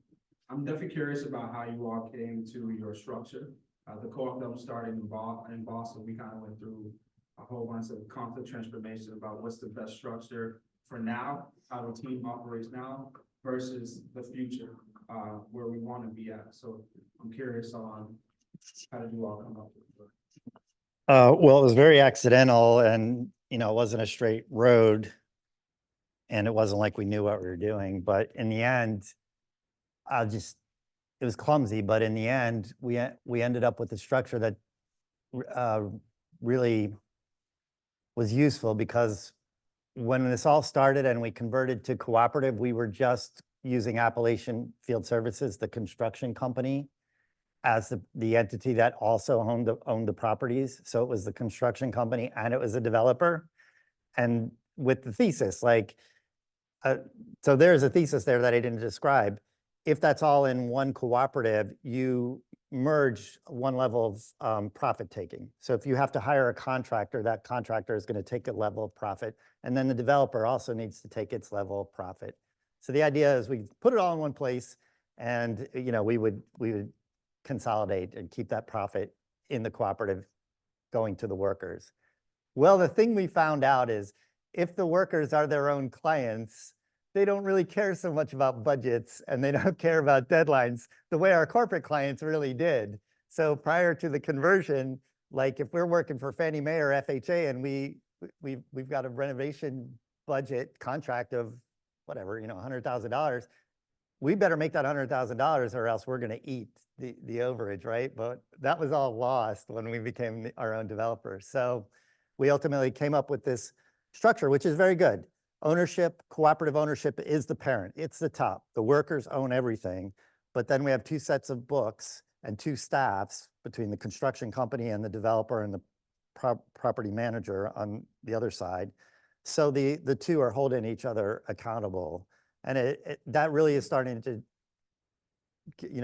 definitely curious about how you all came to your structure. The co-op that was started in Boston, we kind of went through a whole bunch of conflict transformation about what's the best structure for now, how the team operates now versus the future, where we want to be at. So I'm curious on how did you all come up with it? Well, it was very accidental, and it wasn't a straight road, and it wasn't like we knew what we were doing. But in the end, it was clumsy. But in the end, we ended up with a structure that really was useful, because when this all started and we converted to cooperative, we were just using Appalachian Field Services, the construction company, as the entity that also owned the properties. So it was the construction company and it was a developer. And with the thesis, so there's a thesis there that I didn't describe. If that's all in one cooperative, you merge one level of profit taking. So if you have to hire a contractor, that contractor is going to take a level of profit. And then the developer also needs to take its level of profit. So the idea is we put it all in one place, and we would consolidate and keep that profit in the cooperative going to the workers. Well, the thing we found out is if the workers are their own clients, they don't really care so much about budgets, and they don't care about deadlines the way our corporate clients really did. So prior to the conversion, like if we're working for Fannie Mae or FHA and we've got a renovation budget contract of whatever, $100,000, we better make that $100,000 or else we're going to eat the overage, right? But that was all lost when we became our own developers. So we ultimately came up with this structure, which is very good. Ownership, cooperative ownership is the parent. It's the top. The workers own everything. But then we have two sets of books and two staffs between the construction company and the developer and the property manager on the other side. So the two are holding each other accountable. And that really is starting to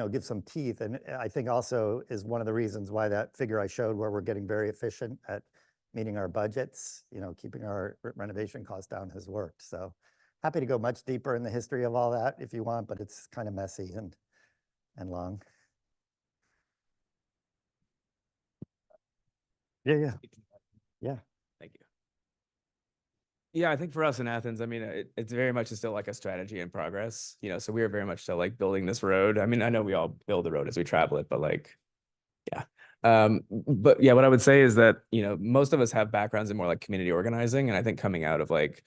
give some teeth. And I think also is one of the reasons why that figure I showed, where we're getting very efficient at meeting our budgets, keeping our renovation costs down, has worked. So happy to go much deeper in the history of all that if you want, but it's kind of messy and long. Yeah. Thank you. Yeah, I think for us in Athens, I mean, it's very much still like a strategy in progress, so we are very much still like building this road. I mean, I know we all build the road as we travel it, but yeah. But yeah, what I would say is that, most of us have backgrounds in more like community organizing. And I think coming out of like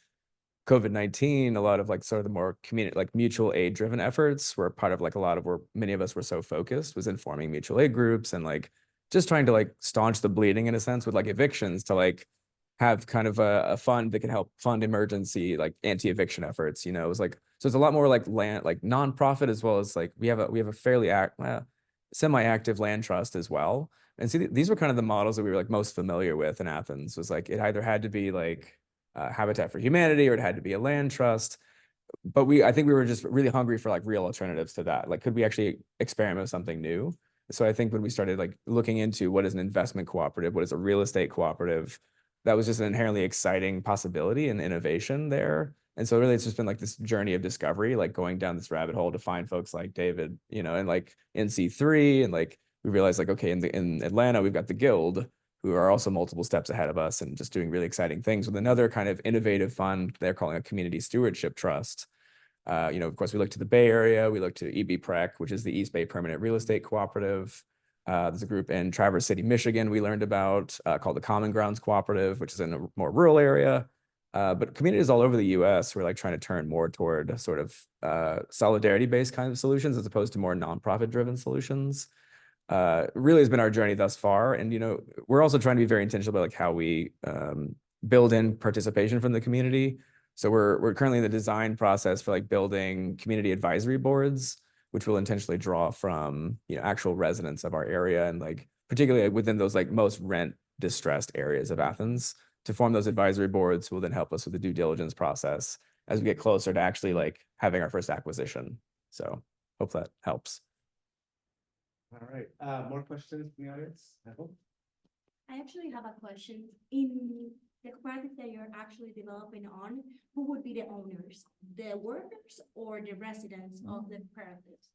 COVID-19, a lot of like sort of the more community, like mutual aid driven efforts were part of like a lot of where many of us were so focused was informing mutual aid groups and like just trying to like staunch the bleeding in a sense with like evictions to like have kind of a fund that can help fund emergency like anti-eviction efforts. It was like, so it's a lot more like land, like nonprofit, as well as like we have a fairly semi-active land trust as well. And see, these were kind of the models that we were like most familiar with in Athens. Was like it either had to be like Habitat for Humanity or it had to be a land trust. But I think we were just really hungry for like real alternatives to that. Like, could we actually experiment with something new? So I think when we started like looking into what is an investment cooperative, what is a real estate cooperative, that was just an inherently exciting possibility and innovation there. And so really it's just been like this journey of discovery, like going down this rabbit hole to find folks like David, and like in C3, and like we realized like, okay, in Atlanta, we've got the Guild, who are also multiple steps ahead of us and just doing really exciting things with another kind of innovative fund they're calling a community stewardship trust. Of course, we look to the Bay Area, we look to EBPREC, which is the East Bay Permanent Real Estate Cooperative. There's a group in Traverse City, Michigan, we learned about called the Common Grounds Cooperative, which is in a more rural area. But communities all over the US, we're like trying to turn more toward sort of solidarity-based kind of solutions as opposed to more nonprofit-driven solutions. Really has been our journey thus far. And, we're also trying to be very intentional about like how we build in participation from the community. So we're currently in the design process for like building community advisory boards, which will intentionally draw from, actual residents of our area, and like particularly within those like most rent distressed areas of Athens, to form those advisory boards who will then help us with the due diligence process as we get closer to actually like having our first acquisition. So hope that helps. All right, more questions from the audience? I hope. I actually have a question. In the project that you're actually developing on, who would be the owners? The workers or the residents of the project?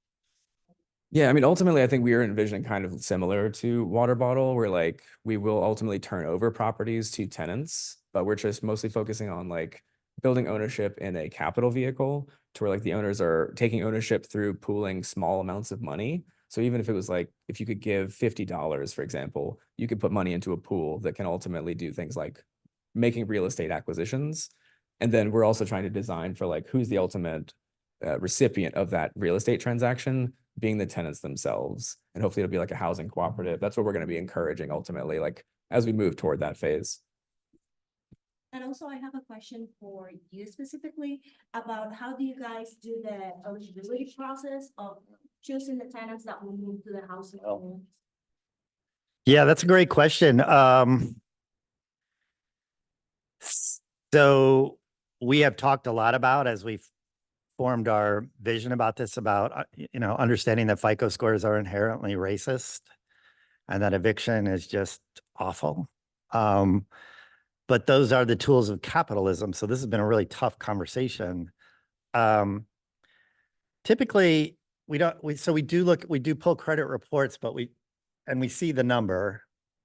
Yeah, I mean, ultimately, I think we are envisioning kind of similar to Water Bottle, where like we will ultimately turn over properties to tenants, but we're just mostly focusing on like building ownership in a capital vehicle to where like the owners are taking ownership through pooling small amounts of money. So even if it was like, if you could give $50, for example, you could put money into a pool that can ultimately do things like making real estate acquisitions. And then we're also trying to design for like, who's the ultimate recipient of that real estate transaction, being the tenants themselves. And hopefully it'll be like a housing cooperative. That's what we're going to be encouraging ultimately, like as we move toward that phase. And also I have a question for you specifically about how do you guys do the eligibility process of choosing the tenants that will move to the housing? Yeah, that's a great question. So we have talked a lot about, as we've formed our vision about this, about, understanding that FICO scores are inherently racist and that eviction is just awful. But those are the tools of capitalism. So this has been a really tough conversation. Typically we do pull credit reports, but we see the number,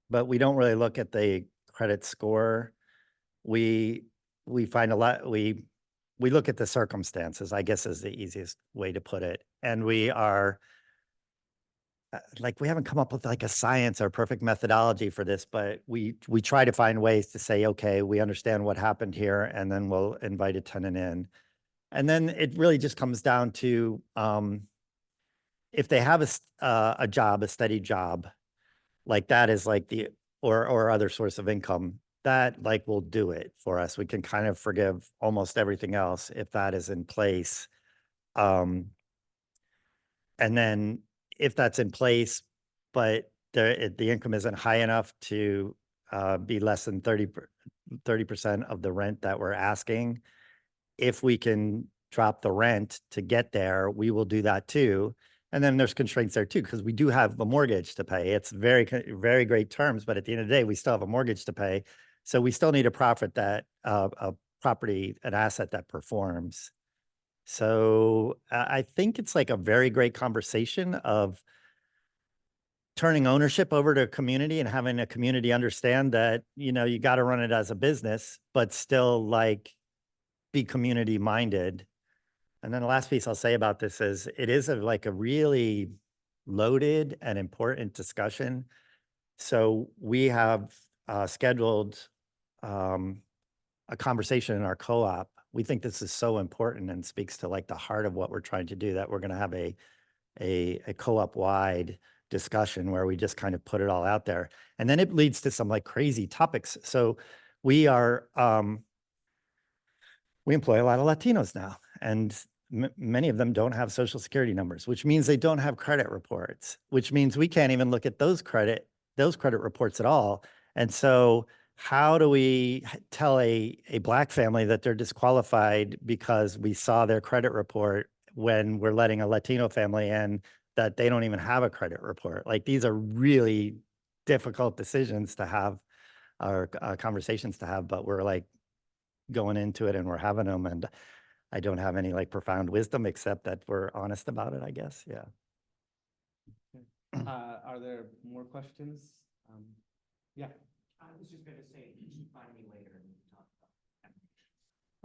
but we don't really look at the credit score. We find a lot, we look at the circumstances, I guess is the easiest way to put it. And we are we haven't come up with like a science or perfect methodology for this, but we try to find ways to say, okay, we understand what happened here, and then we'll invite a tenant in. And then it really just comes down to if they have a job, a steady job, like that is like or other source of income, that like will do it for us. We can kind of forgive almost everything else if that is in place. And then if that's in place, but the income isn't high enough to be less than 30% of the rent that we're asking, if we can drop the rent to get there, we will do that too. And then there's constraints there too, because we do have a mortgage to pay. It's very, very great terms, but at the end of the day, we still have a mortgage to pay. So we still need a profit that a property, an asset that performs. So I think it's like a very great conversation of turning ownership over to a community and having a community understand that, you got to run it as a business, but still like be community minded. And then the last piece I'll say about this is it is a really loaded and important discussion. So we have scheduled a conversation in our co-op. We think this is so important and speaks to like the heart of what we're trying to do, that we're going to have a co-op wide discussion where we just kind of put it all out there. And then it leads to some like crazy topics. So we are, we employ a lot of Latinos now, and many of them don't have social security numbers, which means they don't have credit reports, which means we can't even look at those credit reports at all. And so how do we tell a Black family that they're disqualified because we saw their credit report when we're letting a Latino family in that they don't even have a credit report? Like, these are really difficult decisions to have, or conversations to have, but we're like going into it and we're having them, and I don't have any like profound wisdom except that we're honest about it, I guess. Yeah. Are there more questions? Yeah. I was just gonna say, you should find me later and we can talk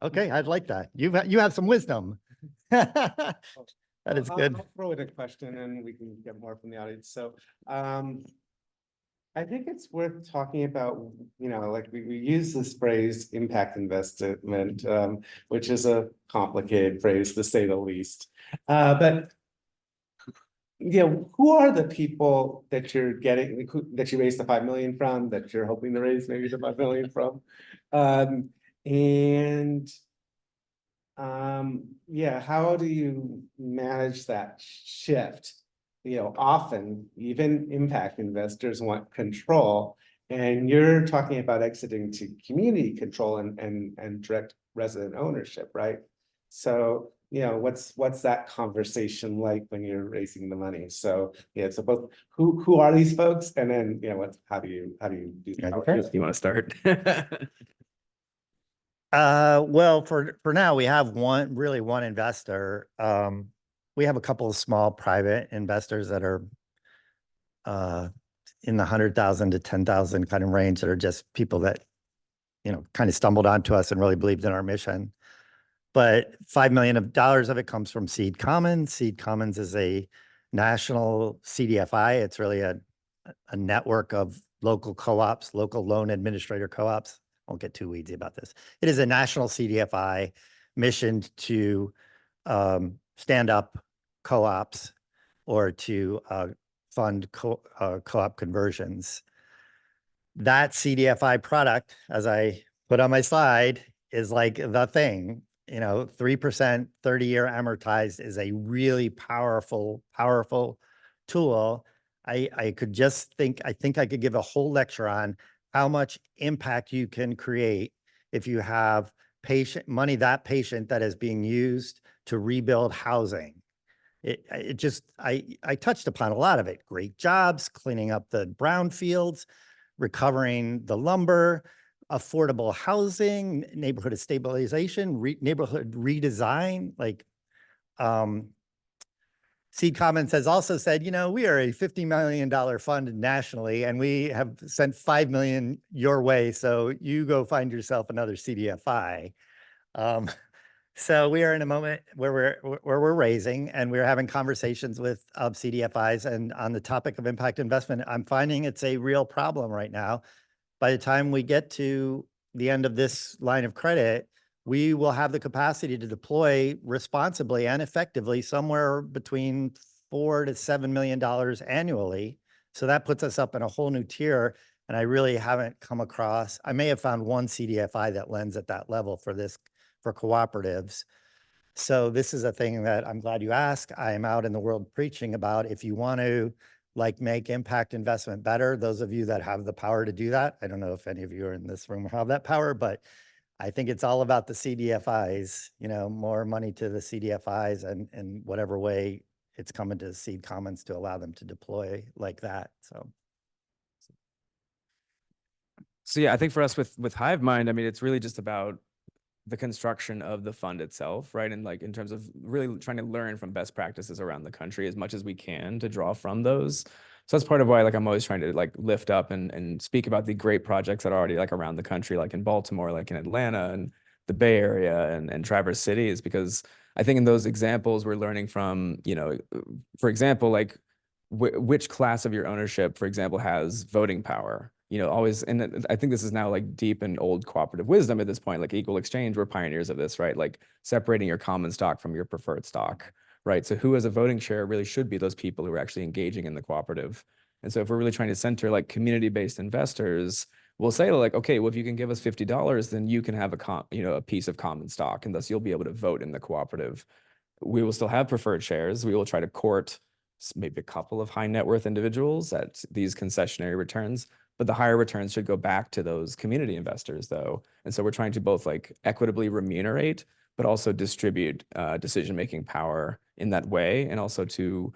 about. Okay, I'd like that. You have some wisdom. That is good. I'll throw in a question and we can get more from the audience. So, I think it's worth talking about, like we use this phrase impact investment, which is a complicated phrase to say the least. But who are the people that you're getting, that you raised the 5 million from, that you're hoping to raise maybe the 5 million from? How do you manage that shift? Often even impact investors want control, and you're talking about exiting to community control and direct resident ownership, right? So, what's that conversation like when you're raising the money? So, so both who are these folks, and then how do you do that? Okay. You want to start? Well, for now, we have one investor. We have a couple of small private investors that are in the 100,000 to 10,000 kind of range, that are just people that, kind of stumbled onto us and really believed in our mission. But $5 million of it comes from Seed Commons. Seed Commons is a national CDFI. It's really a network of local co-ops, local loan administrator co-ops. I won't get too weedsy about this. It is a national CDFI missioned to stand up co-ops or to fund co-op conversions. That CDFI product, as I put on my slide, is like the thing. 3% 30-year amortized is a really powerful tool. I think I could give a whole lecture on how much impact you can create if you have money that patient that is being used to rebuild housing. I touched upon a lot of it. Great jobs, cleaning up the brownfields, recovering the lumber, affordable housing, neighborhood stabilization, neighborhood redesign. Seed Commons has also said, we are a $50 million fund nationally, and we have sent 5 million your way. So you go find yourself another CDFI. So we are in a moment where we're raising, and we're having conversations with CDFIs. And on the topic of impact investment, I'm finding it's a real problem right now. By the time we get to the end of this line of credit, we will have the capacity to deploy responsibly and effectively somewhere between $4 to $7 million annually. So that puts us up in a whole new tier. And I really haven't come across, I may have found one CDFI that lends at that level for cooperatives. So this is a thing that I'm glad you asked. I am out in the world preaching about, if you want to make impact investment better, those of you that have the power to do that. I don't know if any of you are in this room have that power, but I think it's all about the CDFIs, more money to the CDFIs, and whatever way it's coming to Seed Commons to allow them to deploy like that. So yeah, I think for us with Hive Mind, I mean, it's really just about the construction of the fund itself, right? And in terms of really trying to learn from best practices around the country as much as we can to draw from those. So that's part of why I'm always trying to lift up and speak about the great projects that are already around the country, like in Baltimore, like in Atlanta and the Bay Area and Traverse City, is because I think in those examples we're learning from, for example, which class of your ownership, for example, has voting power. Always, and I think this is now deep and old cooperative wisdom at this point, equal exchange, we're pioneers of this, right? Separating your common stock from your preferred stock, right? So who has a voting share really should be those people who are actually engaging in the cooperative. And so if we're really trying to center community-based investors, we'll say okay, well, if you can give us $50, then you can have a piece of common stock, and thus you'll be able to vote in the cooperative. We will still have preferred shares. We will try to court maybe a couple of high net worth individuals at these concessionary returns, but the higher returns should go back to those community investors, though. And so we're trying to both equitably remunerate, but also distribute decision-making power in that way, and also to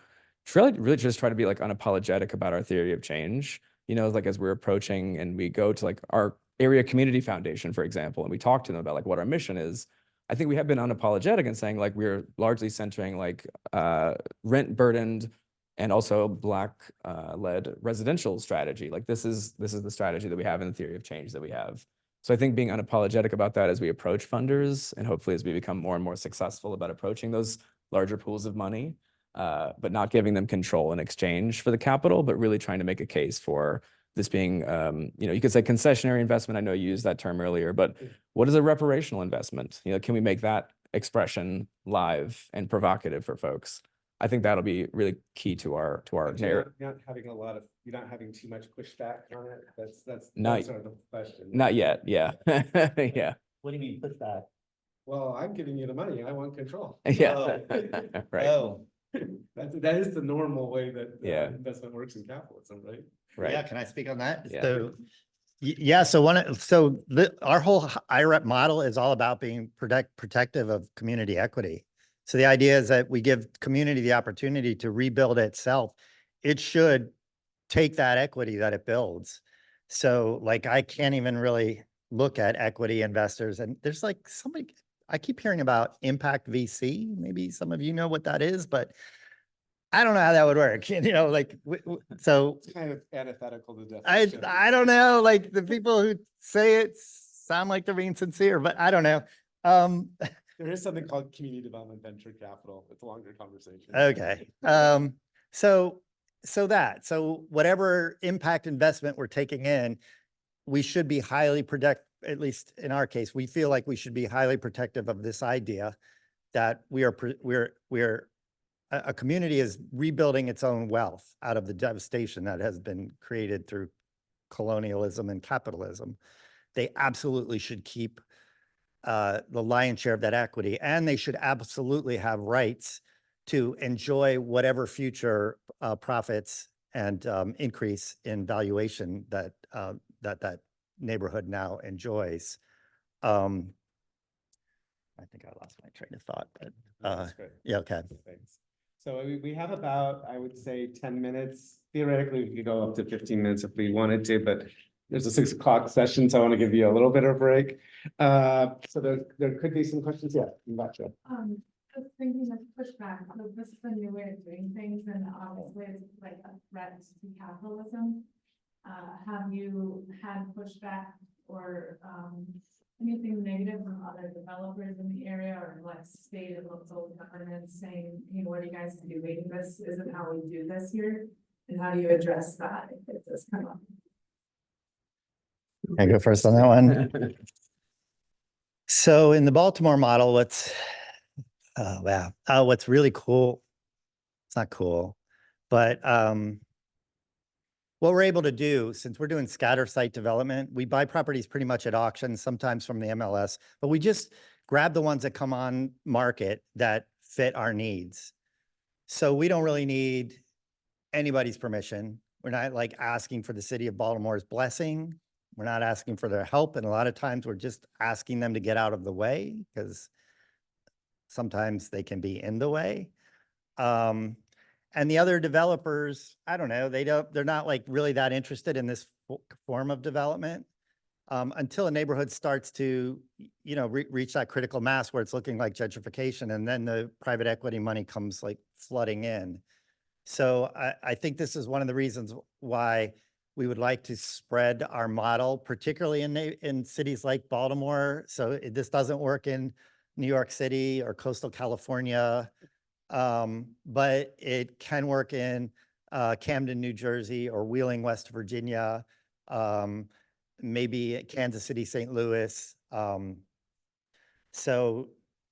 really just try to be unapologetic about our theory of change. As we're approaching and we go to our area community foundation, for example, and we talked to them about like what our mission is, I think we have been unapologetic in saying like we're largely centering like rent burdened and also Black led residential strategy. Like this is the strategy that we have in the theory of change that we have. So I think being unapologetic about that as we approach funders and hopefully as we become more and more successful about approaching those larger pools of money, but not giving them control in exchange for the capital, but really trying to make a case for this being, you could say concessionary investment. I know you used that term earlier, but what is a reparational investment? Can we make that expression live and provocative for folks? I think that'll be really key to our narrative. You're not having too much pushback on it. That's Not- sort of the question. Not yet, yeah. Yeah, What do you mean pushback? Well, I'm giving you the money. I want control. yeah, right, Oh, That is the normal way that Yeah. investment works in capitalism, right? yeah, right. can I speak on that? Yeah. So, our whole IREP model is all about being protective of community equity. So the idea is that we give community the opportunity to rebuild itself. It should take that equity that it builds. So like, I can't even really look at equity investors, and there's like somebody, I keep hearing about impact VC. Maybe some of you know what that is, but I don't know how that would work. So It's kind of antithetical to I definition. don't know, like the people who say it sound like they're being sincere, but I don't know. There is something called community development venture capital. It's a longer conversation. Okay. So whatever impact investment we're taking in, we should be highly at least in our case, we feel like we should be highly protective of this idea that a community is rebuilding its own wealth out of the devastation that has been created through colonialism and capitalism. They absolutely should keep the lion's share of that equity, and they should absolutely have rights to enjoy whatever future profits and increase in valuation that that neighborhood now enjoys. I think I lost my train of thought, but That's great. yeah, okay. Thanks. So we have about, I would say, 10 minutes. Theoretically, we could go up to 15 minutes if we wanted to, but there's a 6 o'clock session, so I want to give you a little bit of a break. So there could be some questions. Yeah, gotcha. Just thinking of pushback, so this is a new way of doing things, and obviously it's like a threat to capitalism. Have you had pushback or anything negative from other developers in the area, or like state and local governments saying, hey, what are you guys doing? This isn't how we do this here. And how do you address that if it does come up? I go first on that one. So in the Baltimore model, what's really cool, it's not cool, but what we're able to do, since we're doing scatter site development, we buy properties pretty much at auction, sometimes from the MLS, but we just grab the ones that come on market that fit our needs. So we don't really need anybody's permission. We're not like asking for the city of Baltimore's blessing. We're not asking for their help. And a lot of times we're just asking them to get out of the way, because sometimes they can be in the way. And the other developers, I don't know, they're not like really that interested in this form of development until a neighborhood starts to, reach that critical mass where it's looking like gentrification, and then the private equity money comes like flooding in. So I think this is one of the reasons why we would like to spread our model, particularly in cities like Baltimore. So this doesn't work in New York City or coastal California. But it can work in Camden, New Jersey, or Wheeling, West Virginia, maybe Kansas City, St. Louis. So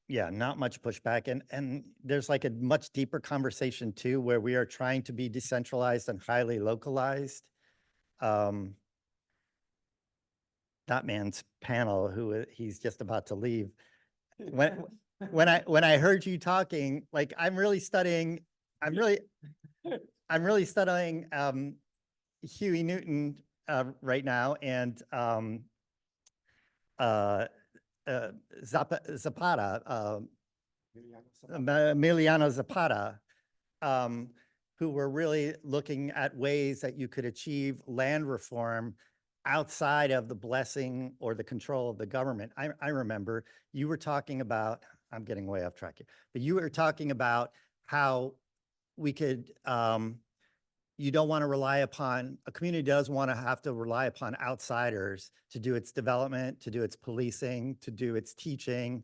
yeah, not much pushback. And there's like a much deeper conversation too, where we are trying to be decentralized and highly localized. That man's panel, he's just about to leave. When I heard you talking, like I'm really studying Huey Newton right now, and Zapata, Emiliano Zapata, who were really looking at ways that you could achieve land reform outside of the blessing or the control of the government. I remember you were talking about, I'm getting way off track here, but you were talking about how we could, you don't want to rely upon, a community does want to have to rely upon outsiders to do its development, to do its policing, to do its teaching.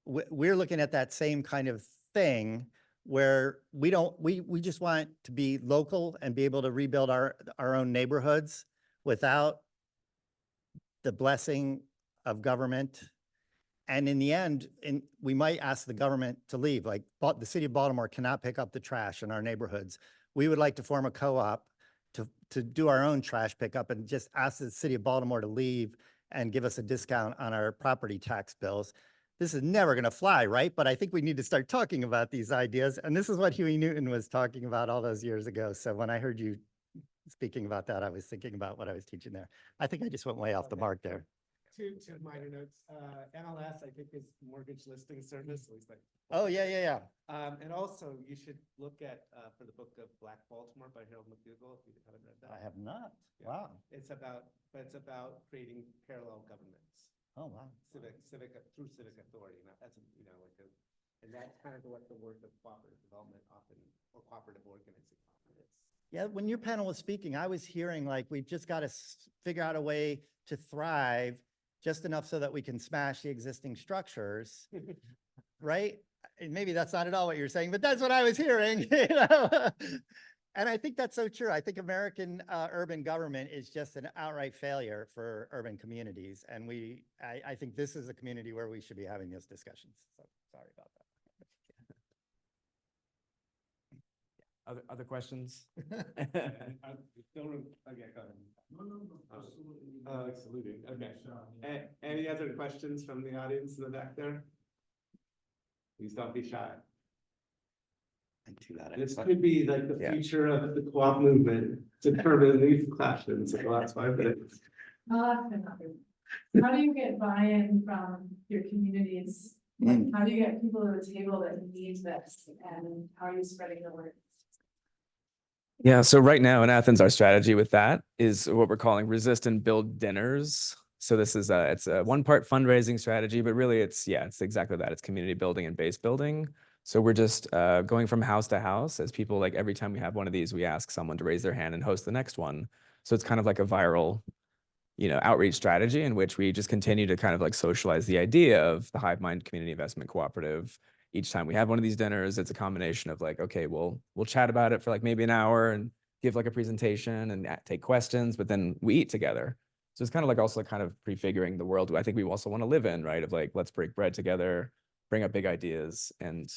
We're looking at that same kind of thing where we just want to be local and be able to rebuild our own neighborhoods without the blessing of government. And in the end, we might ask the government to leave, like the city of Baltimore cannot pick up the trash in our neighborhoods. We would like to form a co-op to do our own trash pickup and just ask the city of Baltimore to leave and give us a discount on our property tax bills. This is never going to fly, right? But I think we need to start talking about these ideas. And this is what Huey Newton was talking about all those years ago. So when I heard you speaking about that, I was thinking about what I was teaching there. I think I just went way off the mark there. Two minor notes. MLS, I think, is mortgage listing service. At least like. Oh, yeah. And also you should look at, for the book of Black Baltimore by Harold McDougall, if you haven't read that. I have not. Yeah. Wow. It's about creating parallel governments. Oh, wow. Civic through civic authority. Now that's, and that's kind of what the work of cooperative development often, or cooperative organizing often is. Yeah, when your panel was speaking, I was hearing like, we've just got to figure out a way to thrive just enough so that we can smash the existing structures, right? And maybe that's not at all what you're saying, but that's what I was hearing. And I think that's so true. I think American urban government is just an outright failure for urban communities. And I think this is a community where we should be having those discussions. So sorry about that. Other questions? Saluting. Okay. Any other questions from the audience in the back there? Please don't be shy. This could be like the future of the co-op movement to determine these questions in the last 5 minutes. How do you get buy-in from your communities? Like, how do you get people to the table that need this, and how are you spreading the word? Yeah, so right now in Athens, our strategy with that is what we're calling resist and build dinners. So this is it's a one part fundraising strategy, but really it's exactly that. It's community building and base building. So we're just going from house to house as people, like every time we have one of these, we ask someone to raise their hand and host the next one. So it's kind of like a viral, outreach strategy in which we just continue to kind of like socialize the idea of the Hive Mind Community Investment Cooperative. Each time we have one of these dinners, it's a combination of like, okay, we'll chat about it for like maybe an hour and give like a presentation and take questions, but then we eat together. So it's kind of like also kind of prefiguring the world I think we also want to live in, right? Of like, let's break bread together, bring up big ideas, and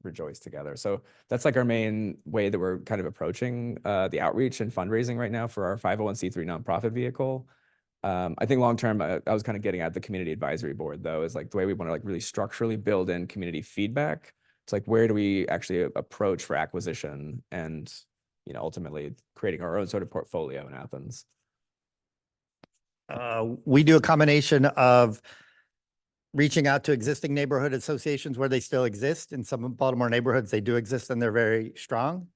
rejoice together. So that's like our main way that we're kind of approaching the outreach and fundraising right now for our 501c3 nonprofit vehicle. I think long-term, I was kind of getting at the community advisory board though, is like the way we want to like really structurally build in community feedback. It's like, where do we actually approach for acquisition and, ultimately creating our own sort of portfolio in Athens? We do a combination of reaching out to existing neighborhood associations where they still exist. In some Baltimore neighborhoods, they do exist and they're very strong.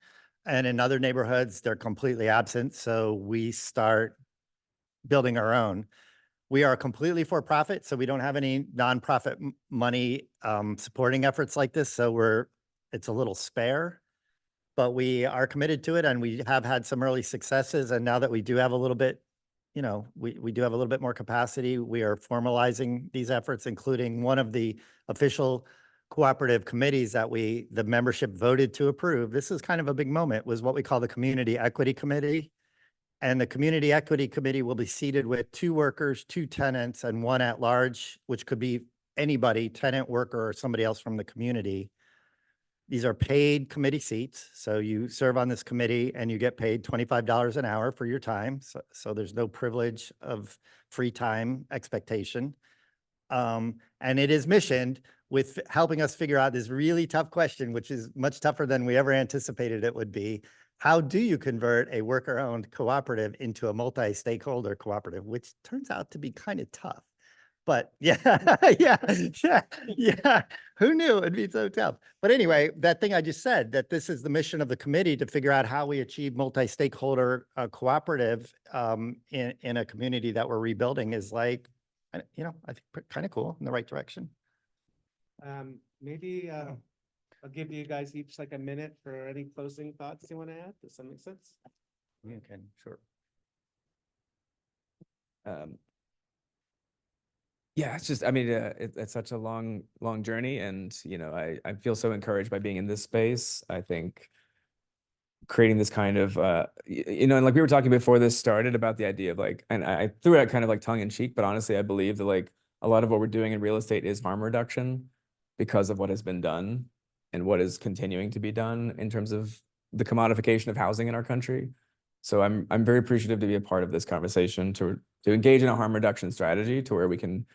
And in other neighborhoods, they're completely absent. So we start building our own. We are completely for profit, so we don't have any nonprofit money supporting efforts like this. So it's a little spare, but we are committed to it, and we have had some early successes. And now that we do have a little bit, we do have a little bit more capacity, we are formalizing these efforts, including one of the official cooperative committees that the membership voted to approve. This is kind of a big moment, was what we call the Community Equity Committee. And the Community Equity Committee will be seated with 2 workers, 2 tenants, and 1 at large, which could be anybody, tenant, worker, or somebody else from the community. These are paid committee seats. So you serve on this committee and you get paid $25 an hour for your time. So there's no privilege of free time expectation. And it is missioned with helping us figure out this really tough question, which is much tougher than we ever anticipated it would be. How do you convert a worker-owned cooperative into a multi-stakeholder cooperative, which turns out to be kind of tough. But yeah, yeah. Who knew it'd be so tough? But anyway, that thing I just said, that this is the mission of the committee to figure out how we achieve multi-stakeholder cooperative in a community that we're rebuilding is like, I think kind of cool in the right direction. Maybe I'll give you guys each like a minute for any closing thoughts you want to add. Does that make sense? Okay, sure. Yeah, it's just, I mean, it's such a long journey, and I feel so encouraged by being in this space. I think creating this kind of, and like we were talking before this started about the idea of like, and I threw it out kind of like tongue in cheek, but honestly, I believe that like a lot of what we're doing in real estate is harm reduction because of what has been done and what is continuing to be done in terms of the commodification of housing in our country. So I'm very appreciative to be a part of this conversation, to engage in a harm reduction strategy to where we can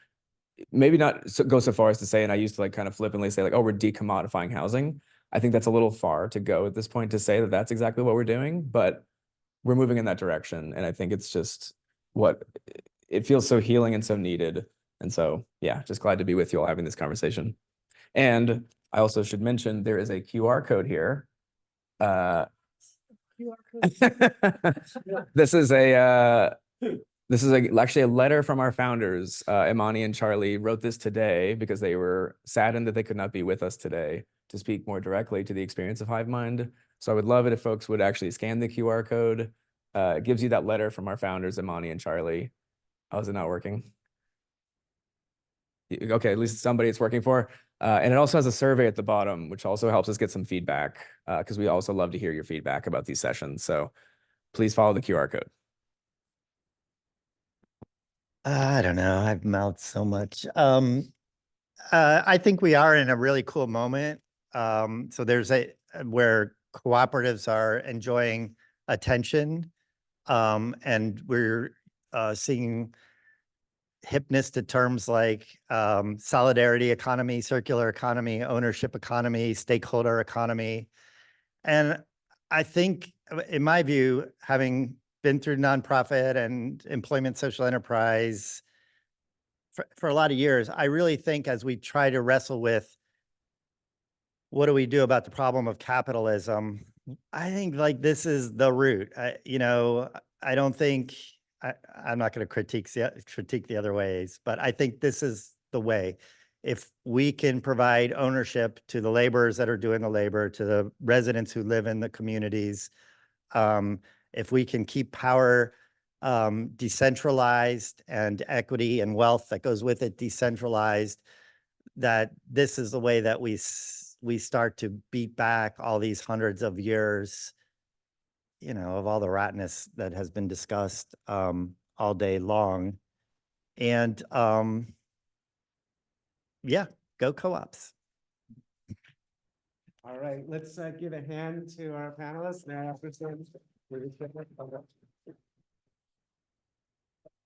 maybe not go so far as to say, and I used to like kind of flippantly say like, oh, we're de-commodifying housing. I think that's a little far to go at this point to say that that's exactly what we're doing, but we're moving in that direction. And I think it's just it feels so healing and so needed. And so, yeah, just glad to be with you all having this conversation. And I also should mention there is a QR code here. This is actually a letter from our founders. Imani and Charlie wrote this today because they were saddened that they could not be with us today to speak more directly to the experience of Hive Mind. So I would love it if folks would actually scan the QR code. It gives you that letter from our founders, Imani and Charlie. How is it not working? Okay, at least somebody it's working for. And it also has a survey at the bottom, which also helps us get some feedback, because we also love to hear your feedback about these sessions. So please follow the QR code. I don't know. I've mouthed so much. I think we are in a really cool moment. So there's where cooperatives are enjoying attention, and we're seeing hipness to terms like solidarity economy, circular economy, ownership economy, stakeholder economy. And I think, in my view, having been through nonprofit and employment social enterprise for a lot of years, I really think as we try to wrestle with what do we do about the problem of capitalism, I think like this is the root. I don't think I'm not going to critique the other ways, but I think this is the way. If we can provide ownership to the laborers that are doing the labor, to the residents who live in the communities, if we can keep power decentralized and equity and wealth that goes with it decentralized, that this is the way that we start to beat back all these hundreds of years, of all the rottenness that has been discussed all day long. And yeah, go co-ops. All right, let's give a hand to our panelists now.